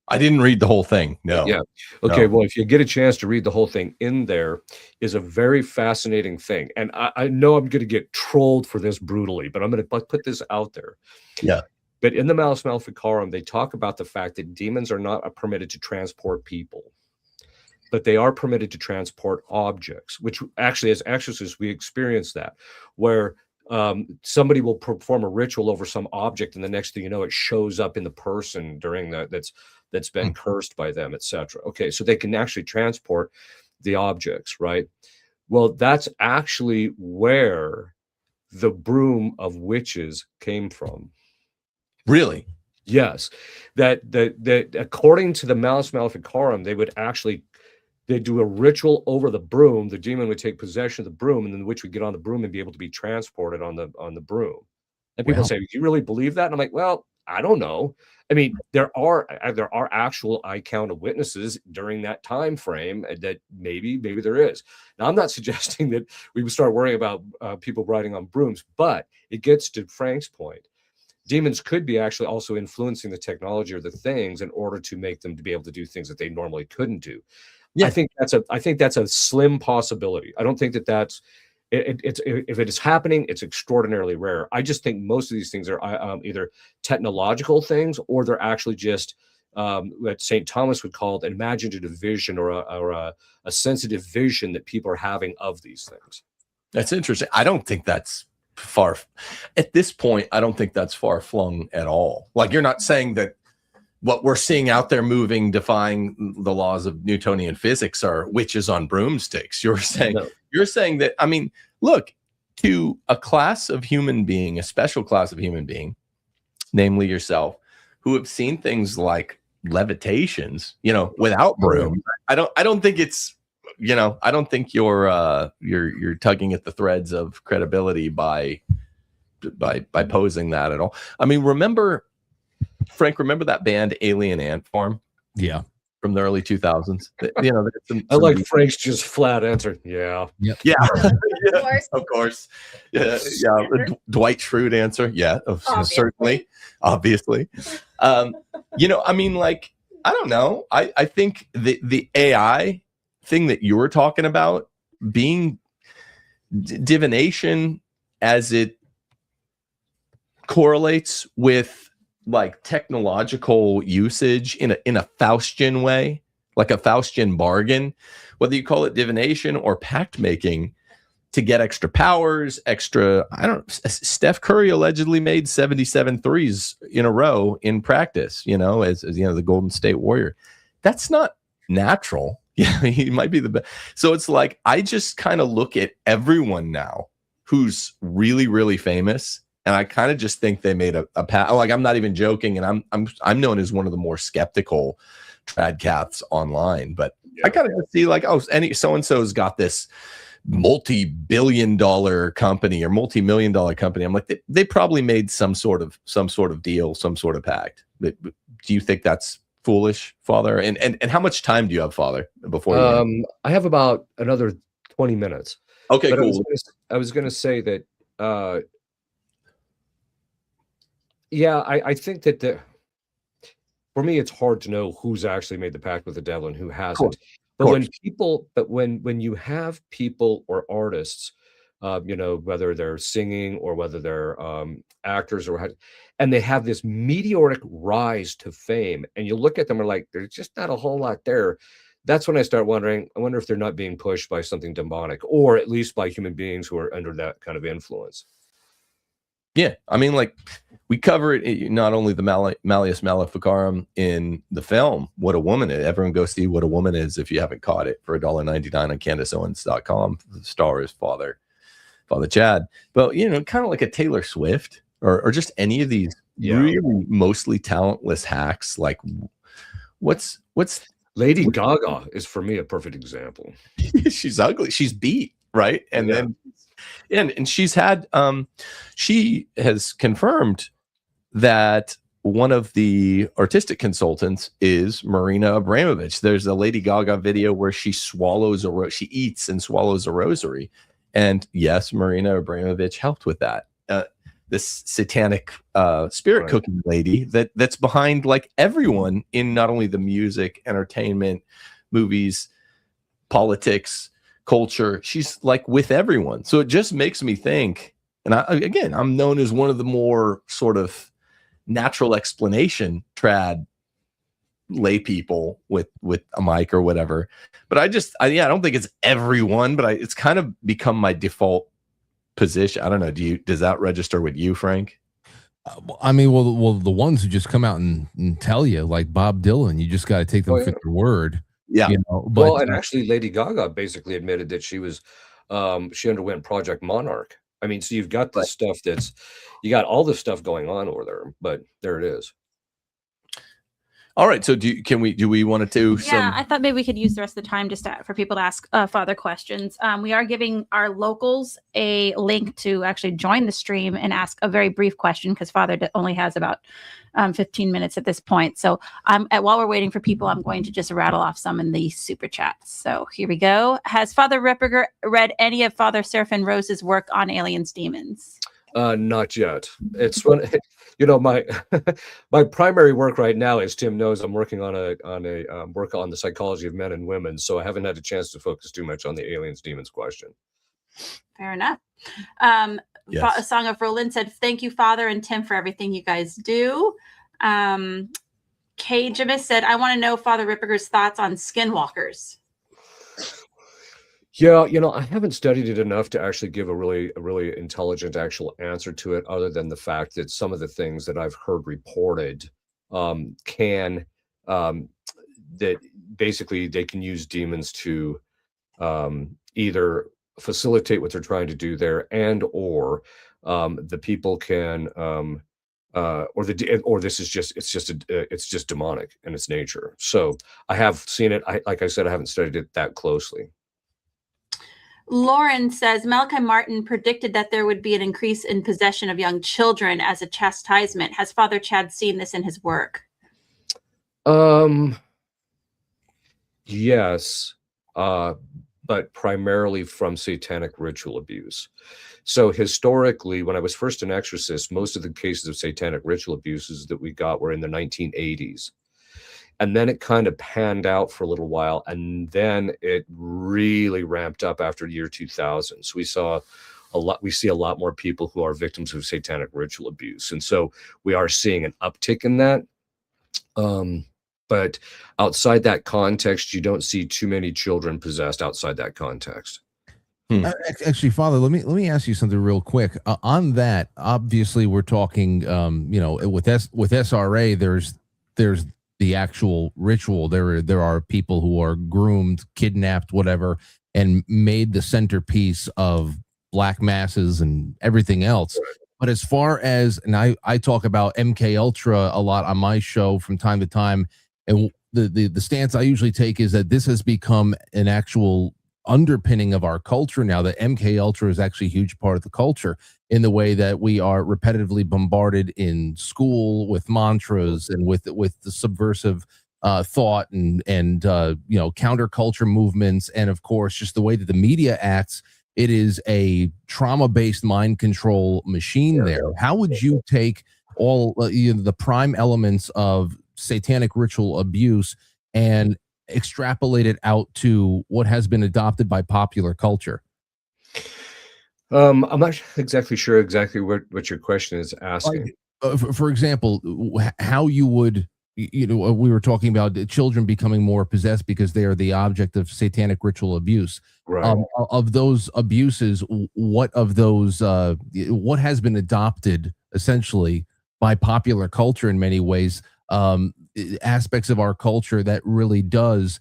I didn't read the whole thing. No. Yeah. Okay. No. Well, if you get a chance to read the whole thing, in there is a very fascinating thing. And I know I'm going to get trolled for this brutally, but I'm going to put this out there. Yeah. But in the Malleus Maleficarum, they talk about the fact that demons are not permitted to transport people, but they are permitted to transport objects, which actually, as exorcists, we experience that, where somebody will perform a ritual over some object, and the next thing you know, it shows up in the person during that's been cursed by them, etc. Okay, so they can actually transport the objects, right? Well, that's actually where the broom of witches came from. Really? Yes, that according to the Malleus Maleficarum, they'd do a ritual over the broom. The demon would take possession of the broom, and then the witch would get on the broom and be able to be transported on the broom. And people say, "Do you really believe that?" And I'm like, "Well, I don't know. I mean, there are actual eye count of witnesses during that time frame that maybe there is." Now, I'm not suggesting that we would start worrying about people riding on brooms, but it gets to Frank's point. Demons could be actually also influencing the technology or the things in order to make them to be able to do things that they normally couldn't do. Yeah. I think that's a slim possibility. I don't think that that's if it is happening, it's extraordinarily rare. I just think most of these things are either technological things, or they're actually just what St. Thomas would call an imaginative vision, or a sensitive vision that people are having of these things. That's interesting. I don't think that's far at this point. I don't think that's far flung at all. Like, you're not saying that what we're seeing out there moving, defying the laws of Newtonian physics, are witches on broomsticks. You're saying, No. you're saying that, I mean, look, to a class of human being, a special class of human being, namely yourself, who have seen things like levitations, you know, without broom. I don't think it's, you know, I don't think you're tugging at the threads of credibility by posing that at all. I mean, Frank, remember that band Alien Ant Farm? Yeah. From the early 2000s. You know, I like Frank's just flat answer. Yeah. Yep. Yeah. Yeah, of course. Yeah. Yeah. Dwight Schrute answer. Yeah. Certainly. Obviously. You know, I mean, like, I don't know. I think the AI thing that you were talking about, being divination as it correlates with like technological usage in a Faustian way, like a Faustian bargain, whether you call it divination or pact making to get extra powers, extra, I don't know. Steph Curry allegedly made 77 threes in a row in practice, you know, as you know, the Golden State Warrior. That's not natural. Yeah, he might be the best. So it's like, I just kind of look at everyone now who's really, really famous, and I kind of just think they made a like, I'm not even joking, and I'm known as one of the more skeptical tradcaths online, but yeah. I kind of see like, oh, any so-and-so's got this multi-billion-dollar company or multi-million-dollar company. I'm like, they probably made some sort of deal, some sort of pact. But do you think that's foolish, Father? And how much time do you have, Father, before I have about another 20 minutes. Okay, but cool. I was going to say that yeah, I think that for me, it's hard to know who's actually made the pact with the devil and who hasn't. But when you have people or artists, you know, whether they're singing or whether they're actors and they have this meteoric rise to fame, and you look at them and like, there's just not a whole lot there. That's when I start wondering, I wonder if they're not being pushed by something demonic, or at least by human beings who are under that kind of influence. Yeah, I mean, like, we cover it, not only the Malleus Maleficarum in the film, What a Woman Is. Everyone go see What a Woman Is if you haven't caught it, for $1.99 on CandaceOwens.com. The star is Father Chad. But, you know, kind of like a Taylor Swift or just any of these really mostly talentless hacks. Like, what's Lady Gaga is, for me, a perfect example. She's ugly. She's beat, right? And then and she's had she has confirmed that one of the artistic consultants is Marina Abramovich. There's a Lady Gaga video where she she eats and swallows a rosary, and yes, Marina Abramovich helped with that. This satanic spirit cooking lady that's behind like everyone in not only the music, entertainment, movies, politics, culture. She's like with everyone. So it just makes me think, and I'm known as one of the more sort of natural explanation trad lay people with a mic or whatever. But I don't think it's everyone, but it's kind of become my default position. I don't know. Does that register with you, Frank? I mean, well, the ones who just come out and tell you, like Bob Dylan, you just got to take them for their word. Yeah. You know, but, and actually Lady Gaga basically admitted that she was she underwent Project Monarch. I mean, so you've got this stuff you got all this stuff going on over there, but there it is. All right. So do we want to do Yeah, I thought maybe we could use the rest of the time just for people to ask Father questions. We are giving our locals a link to actually join the stream and ask a very brief question, because Father only has about 15 minutes at this point. So while we're waiting for people, I'm going to just rattle off some in the super chats. So here we go. Has Father Ripperger read any of Father Seraphin Rose's work on aliens, demons? Not yet. It's when you know, my my primary work right now, as Tim knows, I'm working on a work on the psychology of men and women, so I haven't had a chance to focus too much on the aliens demons question. Fair enough. Yes. A Song of Roland said, "Thank you, Father and Tim, for everything you guys do." Kay Jimis said, "I want to know Father Ripperger's thoughts on skinwalkers." Yeah, I haven't studied it enough to actually give a really intelligent actual answer to it, other than the fact that some of the things that I've heard reported can that basically they can use demons to either facilitate what they're trying to do there, and or the people can or this is just it's just demonic in its nature. So I have seen it. Like I said, I haven't studied it that closely. Lauren says, Malachi Martin predicted that there would be an increase in possession of young children as a chastisement. Has Father Chad seen this in his work? Yes, but primarily from satanic ritual abuse. So historically, when I was first an exorcist, most of the cases of satanic ritual abuses that we got were in the 1980s. And then it kind of panned out for a little while, and then it really ramped up after year 2000. So we see a lot more people who are victims of satanic ritual abuse. And so we are seeing an uptick in that. But outside that context, you don't see too many children possessed outside that context. Actually, Father, let me ask you something real quick. On that, obviously, we're talking, with SRA, there's the actual ritual. There are people who are groomed, kidnapped, whatever, and made the centerpiece of black masses and everything else. But as far as, and I talk about MK Ultra a lot on my show from time to time, and the stance I usually take is that this has become an actual underpinning of our culture now, that MK Ultra is actually a huge part of the culture, in the way that we are repetitively bombarded in school with mantras and with the subversive thought and counterculture movements, and of course just the way that the media acts. It is a trauma-based mind control machine there. How would you take all the prime elements of satanic ritual abuse and extrapolate it out to what has been adopted by popular culture? I'm not exactly sure what your question is asking. For example, how you would, we were talking about children becoming more possessed because they are the object of satanic ritual abuse. Right. Of those abuses, what of those, what has been adopted essentially by popular culture in many ways, aspects of our culture that really does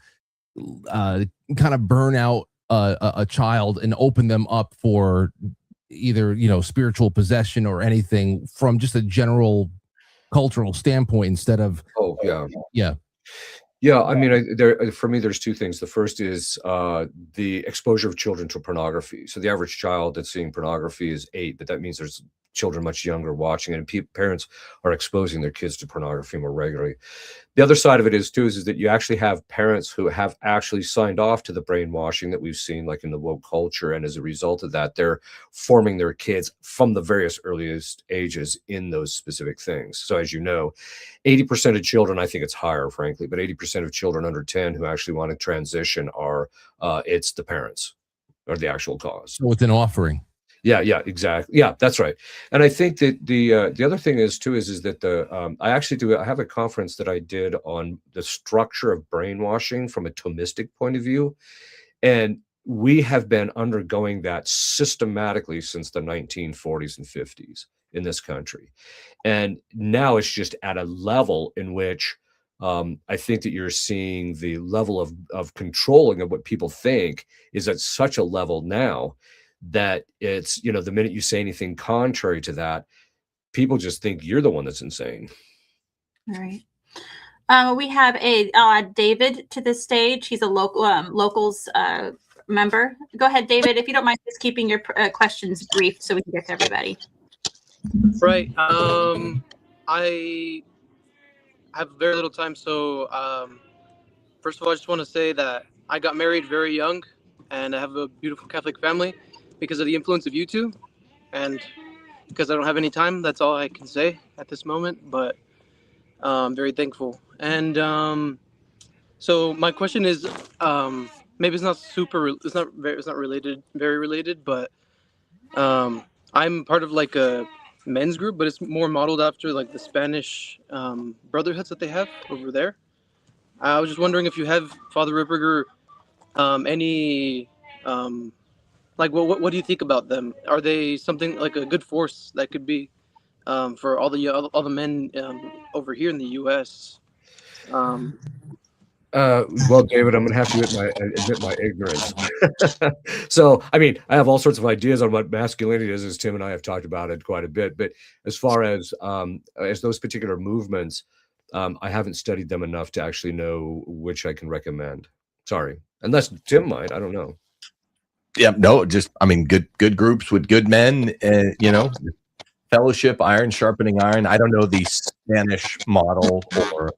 kind of burn out a child and open them up for either spiritual possession or anything from just a general cultural standpoint, instead of I mean, for me, there's two things. The first is the exposure of children to pornography. So the average child that's seeing pornography is 8, but that means there's children much younger watching it, and parents are exposing their kids to pornography more regularly. The other side of it is that you actually have parents who have actually signed off to the brainwashing that we've seen, like in the woke culture, and as a result of that, they're forming their kids from the various earliest ages in those specific things. So as you know, 80% of children, I think it's higher, frankly, but 80% of children under 10 who actually want to transition are it's the parents are the actual cause. So it's an offering. Yeah, exactly. Yeah, that's right. And I think that the other thing is that I have a conference that I did on the structure of brainwashing from a Thomistic point of view, and we have been undergoing that systematically since the 1940s and 50s in this country, and now it's just at a level in which I think that you're seeing the level of controlling of what people think is at such a level now that it's, the minute you say anything contrary to that, people just think you're the one that's insane. All right. We have a David to the stage. He's a locals member. Go ahead, David, if you don't mind just keeping your questions brief so we can get to everybody. Right. I have very little time, so first of all, I just want to say that I got married very young, and I have a beautiful Catholic family because of the influence of you two, and because I don't have any time. That's all I can say at this moment, but I'm very thankful. And so my question is, maybe it's not very related, but I'm part of like a men's group, but it's more modeled after like the Spanish brotherhoods that they have over there. I was just wondering if you have, Father Ripperger, any like what do you think about them? Are they something like a good force that could be for all the men over here in the U.S.? Well, David, I'm going to have to admit my ignorance. So, I mean, I have all sorts of ideas on what masculinity is, as Tim and I have talked about it quite a bit. But as far as those particular movements, I haven't studied them enough to actually know which I can recommend. Sorry, unless Tim might. I don't know. Yeah, no, just I mean, good groups with good men, you know, fellowship, iron sharpening iron. I don't know the Spanish model or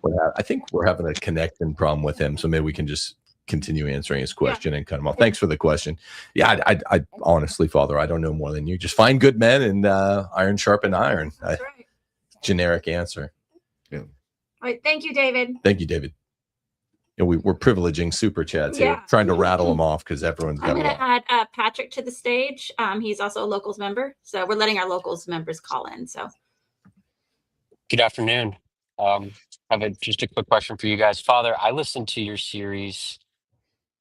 what. I think we're having a connecting problem with him, so maybe we can just continue answering his question and cut him off. Thanks for the question. Yeah, I honestly, Father, I don't know more than you. Just find good men and iron sharpen iron. That's right. Generic answer. Yeah. All right. Thank you, David. Thank you, David. You know, we're privileging super chats here, trying to rattle them off because everyone's got. I'm going to add Patrick to the stage. He's also a locals member, so we're letting our locals members call in. So, good afternoon. I have just a quick question for you guys. Father, I listened to your series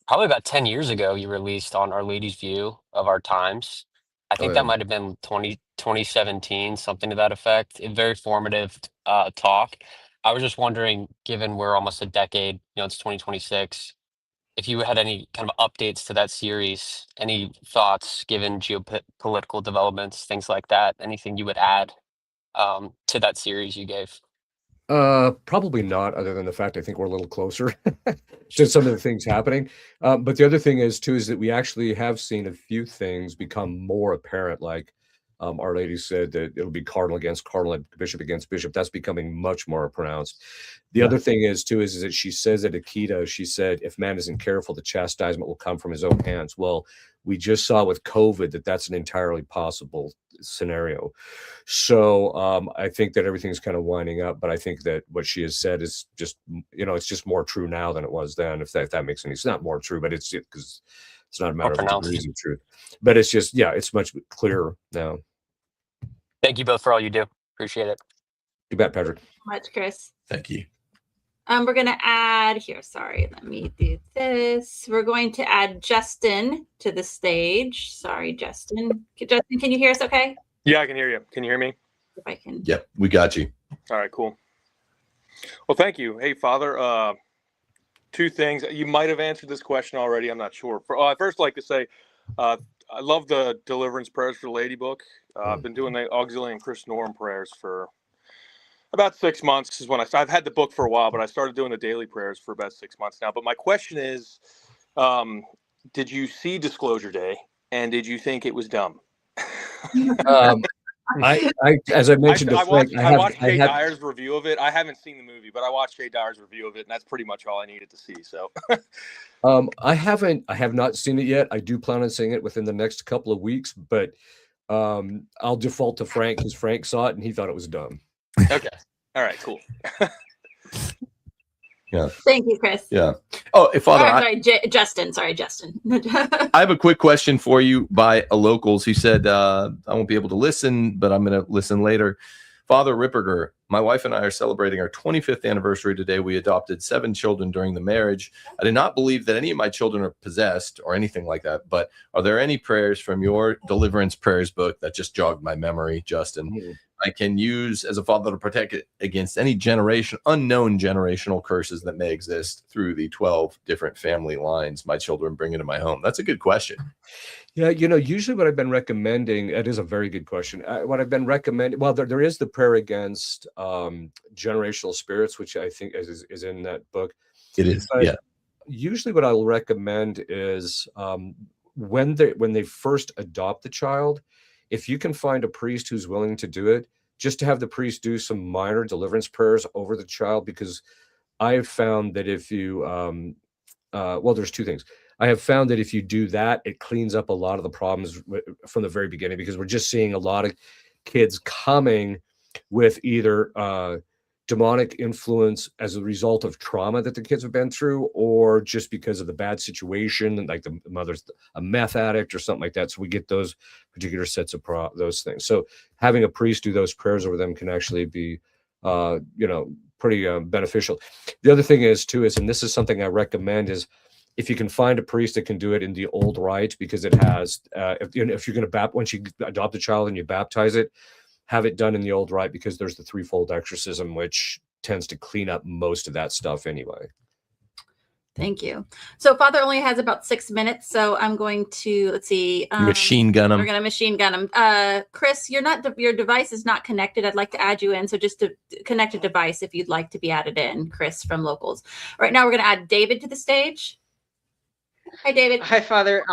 probably about 10 years ago. You released on Our Lady's View of Our Times. I think that might have been 2017, something to that effect. A very formative talk. I was just wondering, given we're almost a decade, you know, it's 2026, if you had any kind of updates to that series, any thoughts given geopolitical developments, things like that, anything you would add to that series you gave? Probably not, other than the fact I think we're a little closer to some of the things happening. But the other thing is that we actually have seen a few things become more apparent, like Our Lady said that it'll be cardinal against cardinal and bishop against bishop. That's becoming much more pronounced. The other thing is that she says at Akita, she said, if man isn't careful, the chastisement will come from his own hands. Well, we just saw with COVID that that's an entirely possible scenario. So I think that everything's kind of winding up, but I think that what she has said is just, you know, it's just more true now than it was then, if that makes any sense. It's not more true, but it's because it's not a matter of degrees of truth. But it's just, it's much clearer now. Thank you both for all you do. Appreciate it. You bet, Patrick. Thank you so much, Chris. Thank you. We're going to add here. Sorry, let me do this. We're going to add Justin to the stage. Sorry, Justin. Justin, can you hear us okay? Yeah, I can hear you. Can you hear me? If I can. Yep, we got you. All right, cool. Well, thank you. Hey, Father, two things. You might have answered this question already. I'm not sure. I'd first like to say I love the Deliverance Prayers for the Lady book. I've been doing the Auxiliary and Chris Norm prayers for about 6 months. Is when I've had the book for a while, but I started doing the daily prayers for about 6 months now. But my question is, did you see Disclosure Day, and did you think it was dumb? As I mentioned, I watched Jay Dyer's review of it. I haven't seen the movie, but I watched Jay Dyer's review of it, and that's pretty much all I needed to see. So, I have not seen it yet. I do plan on seeing it within the next couple of weeks, but I'll default to Frank because Frank saw it and he thought it was dumb. Okay. All right, cool. Yeah. Thank you, Chris. Yeah. Oh, Father. Justin. Sorry, Justin. I have a quick question for you by a locals. He said, I won't be able to listen, but I'm going to listen later. Father Ripperger, my wife and I are celebrating our 25th anniversary today. We adopted 7 children during the marriage. I did not believe that any of my children are possessed or anything like that, but are there any prayers from your Deliverance Prayers book that just jogged my memory, Justin, I can use as a father to protect it against any unknown generational curses that may exist through the 12 different family lines my children bring into my home? That's a good question. Yeah, you know, usually what I've been recommending, it is a very good question. What I've been recommending, well, there is the prayer against generational spirits, which I think is in that book. It is, yeah. Usually what I'll recommend is when they first adopt the child, if you can find a priest who's willing to do it, just to have the priest do some minor deliverance prayers over the child, because I have found that if you, well, there's 2 things. I have found that if you do that, it cleans up a lot of the problems from the very beginning, because we're just seeing a lot of kids coming with either demonic influence as a result of trauma that the kids have been through, or just because of the bad situation, like the mother's a meth addict or something like that. So we get those particular sets of those things. So having a priest do those prayers over them can actually be, pretty beneficial. The other thing is, and this is something I recommend, is if you can find a priest that can do it in the old rite, because it has, if you're going to once you adopt a child and you baptize it, have it done in the old rite, because there's the threefold exorcism, which tends to clean up most of that stuff anyway. Thank you. So Father only has about 6 minutes, so I'm going to, let's see. Machine gun him. We're going to machine gun him. Chris, your device is not connected. I'd like to add you in. So just to connect a device if you'd like to be added in, Chris from Locals. Right now we're going to add David to the stage. Hi, David. Hi, Father.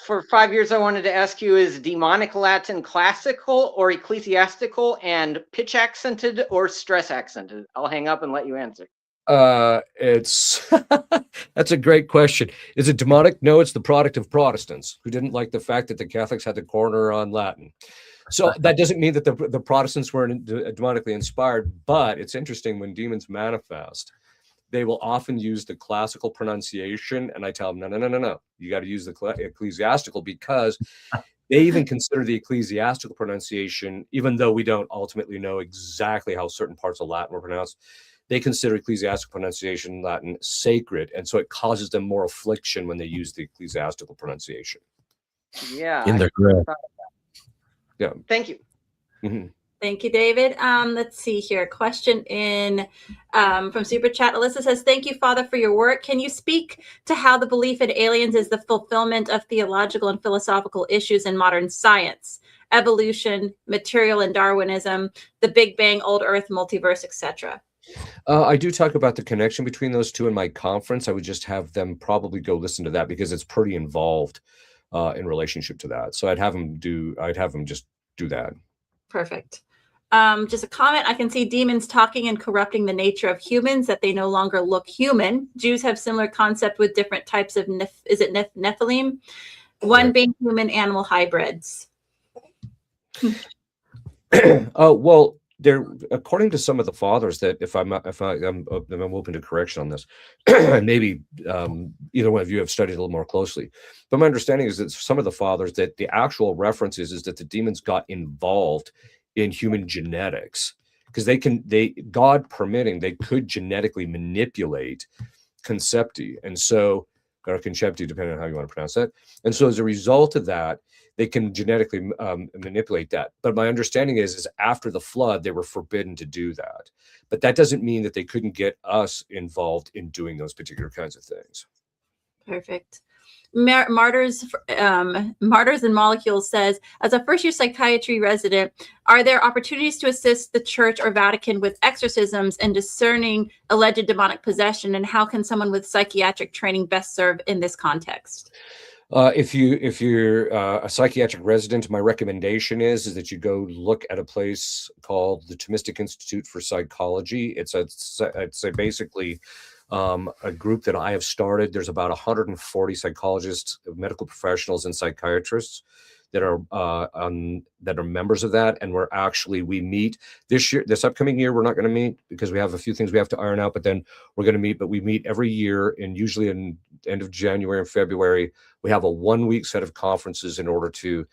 For 5 years, I wanted to ask you, is demonic Latin classical or ecclesiastical, and pitch accented or stress accented? I'll hang up and let you answer. It's that's a great question. Is it demonic? No, it's the product of Protestants who didn't like the fact that the Catholics had the corner on Latin. So that doesn't mean that the Protestants weren't demonically inspired, but it's interesting, when demons manifest, they will often use the classical pronunciation, and I tell them, no. You got to use the ecclesiastical, because they even consider the ecclesiastical pronunciation, even though we don't ultimately know exactly how certain parts of Latin were pronounced, they consider ecclesiastical pronunciation in Latin sacred, and so it causes them more affliction when they use the ecclesiastical pronunciation. Yeah. In their grip. Yeah. Thank you. Mm-hmm. Thank you, David. Let's see here. Question in from Super Chat. Alyssa says, thank you, Father, for your work. Can you speak to how the belief in aliens is the fulfillment of theological and philosophical issues in modern science? Evolution, material and Darwinism, the Big Bang, old Earth, multiverse, etc. I do talk about the connection between those two in my conference. I would just have them probably go listen to that, because it's pretty involved in relationship to that. So I'd have them just do that. Perfect. Just a comment. I can see demons talking and corrupting the nature of humans, that they no longer look human. Jews have similar concept with different types of Nephilim? One being human animal hybrids. Oh, well, there, according to some of the fathers, that I'm open to correction on this, maybe either one of you have studied a little more closely, but my understanding is that some of the fathers, that the actual reference is that the demons got involved in human genetics, because God permitting, they could genetically manipulate concepti, and so, or concepti, depending on how you want to pronounce that. And so as a result of that, they can genetically manipulate that. But my understanding is after the flood, they were forbidden to do that. But that doesn't mean that they couldn't get us involved in doing those particular kinds of things. Perfect. Martyrs and Molecules says, as a first-year psychiatry resident, are there opportunities to assist the Church or Vatican with exorcisms and discerning alleged demonic possession? And how can someone with psychiatric training best serve in this context? If you're a psychiatric resident, my recommendation is that you go look at a place called the Thomistic Institute for Psychology. It's basically a group that I have started. There's about 140 psychologists, medical professionals, and psychiatrists that are members of that, and we meet this upcoming year. We're not going to meet because we have a few things we have to iron out, but then we're going to meet. But we meet every year, and usually in end of January and February, we have a 1-week set of conferences in order to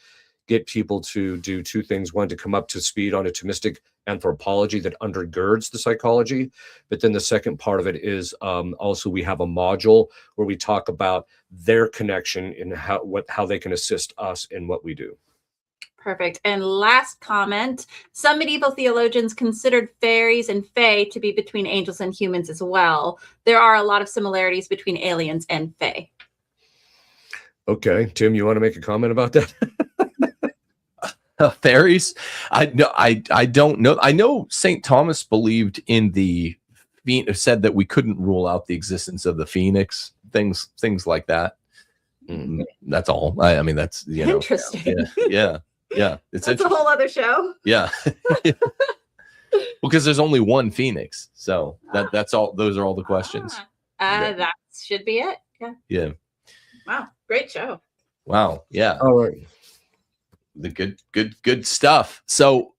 get people to do two things. One, to come up to speed on a Thomistic anthropology that undergirds the psychology. But then the second part of it is also we have a module where we talk about their connection and how they can assist us in what we do. Perfect. And last comment, some medieval theologians considered fairies and fae to be between angels and humans as well. There are a lot of similarities between aliens and fae. Okay, Tim, you want to make a comment about that? Fairies? I don't know. I know St. Thomas believed in said that we couldn't rule out the existence of the phoenix, things like that. That's all. I mean, that's, interesting. Yeah. It's that's a whole other show. Yeah. Well, because there's only one phoenix, so that's all. Those are all the questions. That should be it. Yeah. Wow, great show. Wow. Yeah. All right. The good stuff. So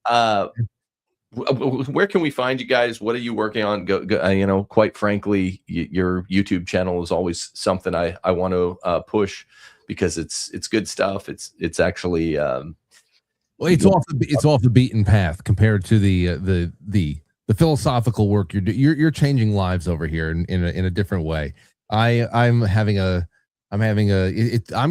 Where can we find you guys? What are you working on? Quite frankly, your YouTube channel is always something I want to push, because it's good stuff. It's actually well, it's off the beaten path compared to the philosophical work you're doing. You're changing lives over here in a different way. I'm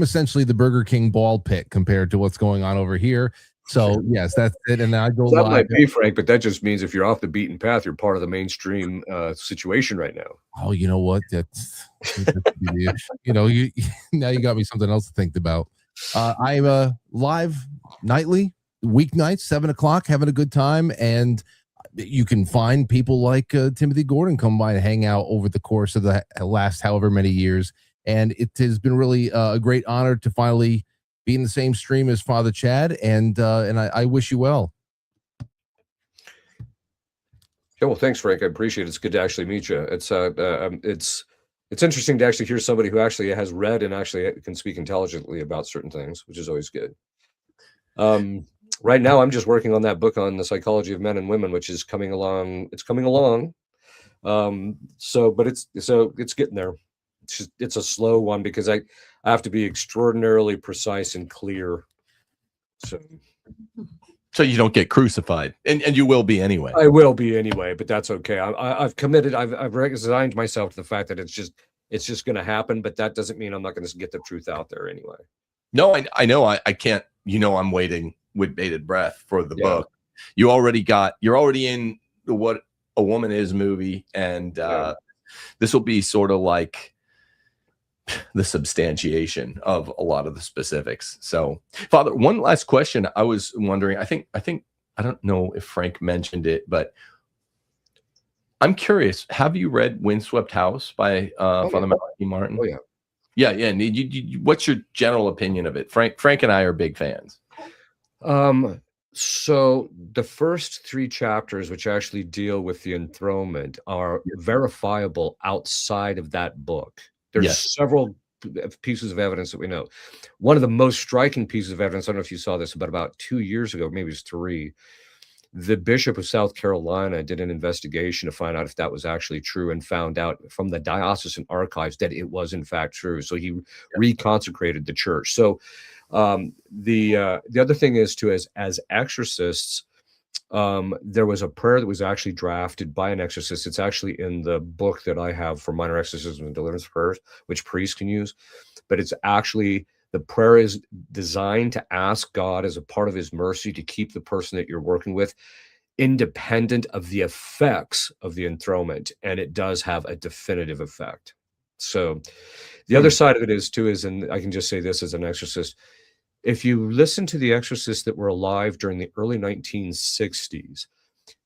essentially the Burger King ball pit compared to what's going on over here. So yes, that's it. And I go That live. might be, Frank, but that just means if you're off the beaten path, you're part of the mainstream situation right now. Oh, you know what? That's you know, you now you got me something else to think about. I'm live nightly, weeknights, 7 o'clock, having a good time, and you can find people like Timothy Gordon come by and hang out over the course of the last however many years, and it has been really a great honor to finally be in the same stream as Father Chad, and I wish you well. Yeah, well, thanks, Frank. I appreciate it. It's good to actually meet you. It's interesting to actually hear somebody who actually has read and actually can speak intelligently about certain things, which is always good. Right now, I'm just working on that book on the psychology of men and women, which is coming along. It's coming along. But it's getting there. It's a slow one because I have to be extraordinarily precise and clear. So you don't get crucified, and you will be anyway. I will be anyway, but that's okay. I've committed. I've resigned myself to the fact that it's just going to happen. But that doesn't mean I'm not going to get the truth out there anyway. No, I know I can't. I'm waiting with bated breath for the book. You're already in the What a Woman Is movie, and this will be sort of like the substantiation of a lot of the specifics. So, Father, one last question. I was wondering, I think I don't know if Frank mentioned it, but I'm curious, have you read Windswept House by Father Malachi Martin? Oh yeah. Yeah. And what's your general opinion of it? Frank and I are big fans. So the first 3 chapters, which actually deal with the enthronement, are verifiable outside of that book. There's several pieces of evidence that we know. One of the most striking pieces of evidence, I don't know if you saw this, but about 2 years ago, maybe it was 3, the Bishop of South Carolina did an investigation to find out if that was actually true, and found out from the diocesan archives that it was in fact true. So he reconsecrated the church. So the other thing is too, as exorcists, there was a prayer that was actually drafted by an exorcist. It's actually in the book that I have for minor exorcism and deliverance prayers, which priests can use. But it's actually, the prayer is designed to ask God as a part of his mercy to keep the person that you're working with independent of the effects of the enthronement. And it does have a definitive effect. So the other side of it is too, and I can just say this as an exorcist, if you listen to the exorcists that were alive during the early 1960s,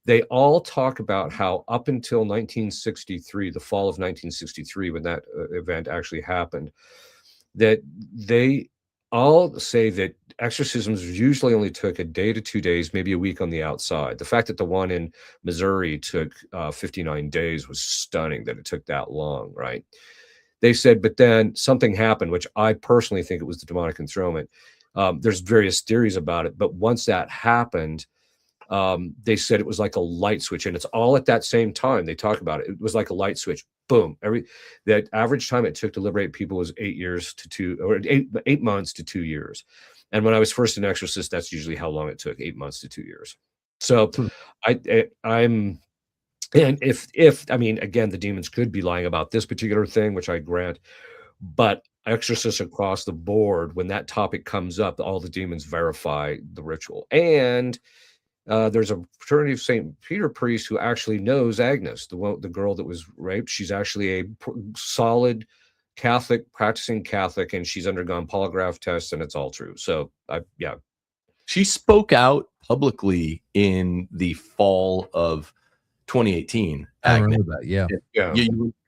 they all talk about how up until 1963, the fall of 1963, when that event actually happened, that they all say that exorcisms usually only took a day to 2 days, maybe a week on the outside. The fact that the one in Missouri took 59 days was stunning, that it took that long, right? They said, but then something happened, which I personally think it was the demonic enthronement. There's various theories about it, but once that happened, they said it was like a light switch, and it's all at that same time. They talk about it. It was like a light switch. Boom. That average time it took to liberate people was 8 months to 2 years. And when I was first an exorcist, that's usually how long it took, 8 months to 2 years. So I'm, and if, I mean, again, the demons could be lying about this particular thing, which I grant, but exorcists across the board, when that topic comes up, all the demons verify the ritual. And there's a fraternity of St. Peter priest who actually knows Agnes, the girl that was raped. She's actually a solid Catholic, practicing Catholic, and she's undergone polygraph tests, and it's all true. So she spoke out publicly in the fall of 2018. I remember that. Yeah.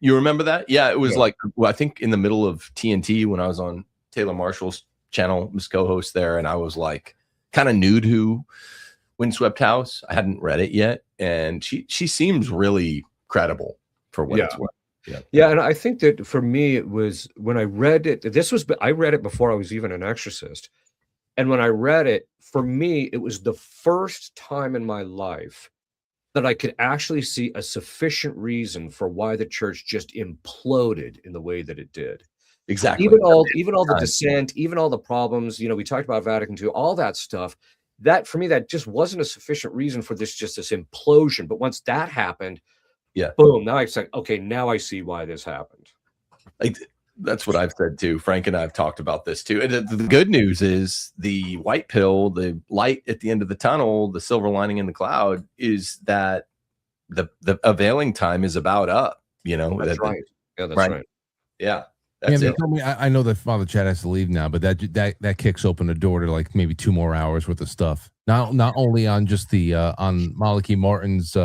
You remember that? Yeah, it was like, well, I think in the middle of TNT when I was on Taylor Marshall's channel, was co-host there, and I was like kind of new to Windswept House. I hadn't read it yet, and she seems really credible for what it's worth. Yeah, and I think that for me, it was when I read it. I read it before I was even an exorcist, and when I read it, for me, it was the first time in my life that I could actually see a sufficient reason for why the church just imploded in the way that it did. Exactly. Even all the dissent, even all the problems, we talked about Vatican II, all that stuff, that for me, that just wasn't a sufficient reason for this implosion. But once that happened, boom, now I said, okay, now I see why this happened. That's what I've said too. Frank and I have talked about this too. And the good news is the white pill, the light at the end of the tunnel, the silver lining in the cloud is that the availing time is about up. That's right. Yeah, that's right. Yeah. That's it. I know that Father Chad has to leave now, but that kicks open the door to like maybe 2 more hours worth of stuff. Not only on just the on Malachi Martin's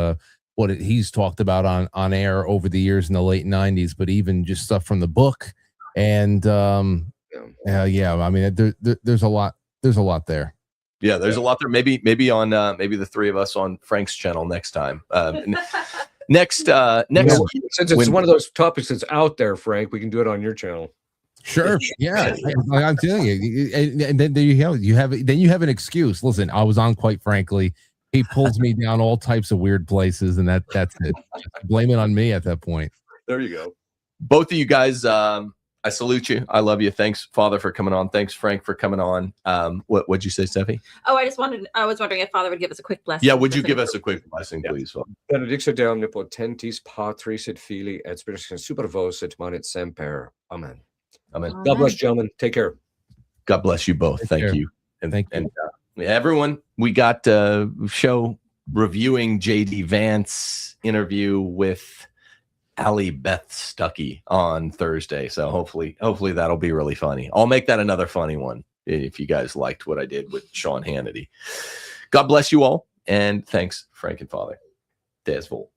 what he's talked about on air over the years in the late 90s, but even just stuff from the book. And I mean, there's a lot there. Yeah, there's a lot there. Maybe on maybe the 3 of us on Frank's channel next time. Next, since it's one of those topics that's out there, Frank, we can do it on your channel. Sure. Yeah, I'm telling you, and then you have an excuse. Listen, I was on, quite frankly. He pulls me down all types of weird places, and that's it. Blame it on me at that point. There you go. Both of you guys, I salute you. I love you. Thanks, Father, for coming on. Thanks, Frank, for coming on. What'd you say, Steffi? Oh, I was wondering if Father would give us a quick blessing. Yeah, would you give us a quick blessing, please? Benedictio Dei omnipotentis, Patris et Filii et Spiritus super vos et manet semper. Amen. Amen. God bless, gentlemen. Take care. God bless you both. Thank you. And thank you. And everyone, we got a show reviewing JD Vance interview with Allie Beth Stuckey on Thursday. So hopefully that'll be really funny. I'll make that another funny one if you guys liked what I did with Sean Hannity. God bless you all. And thanks, Frank and Father. Des Vol.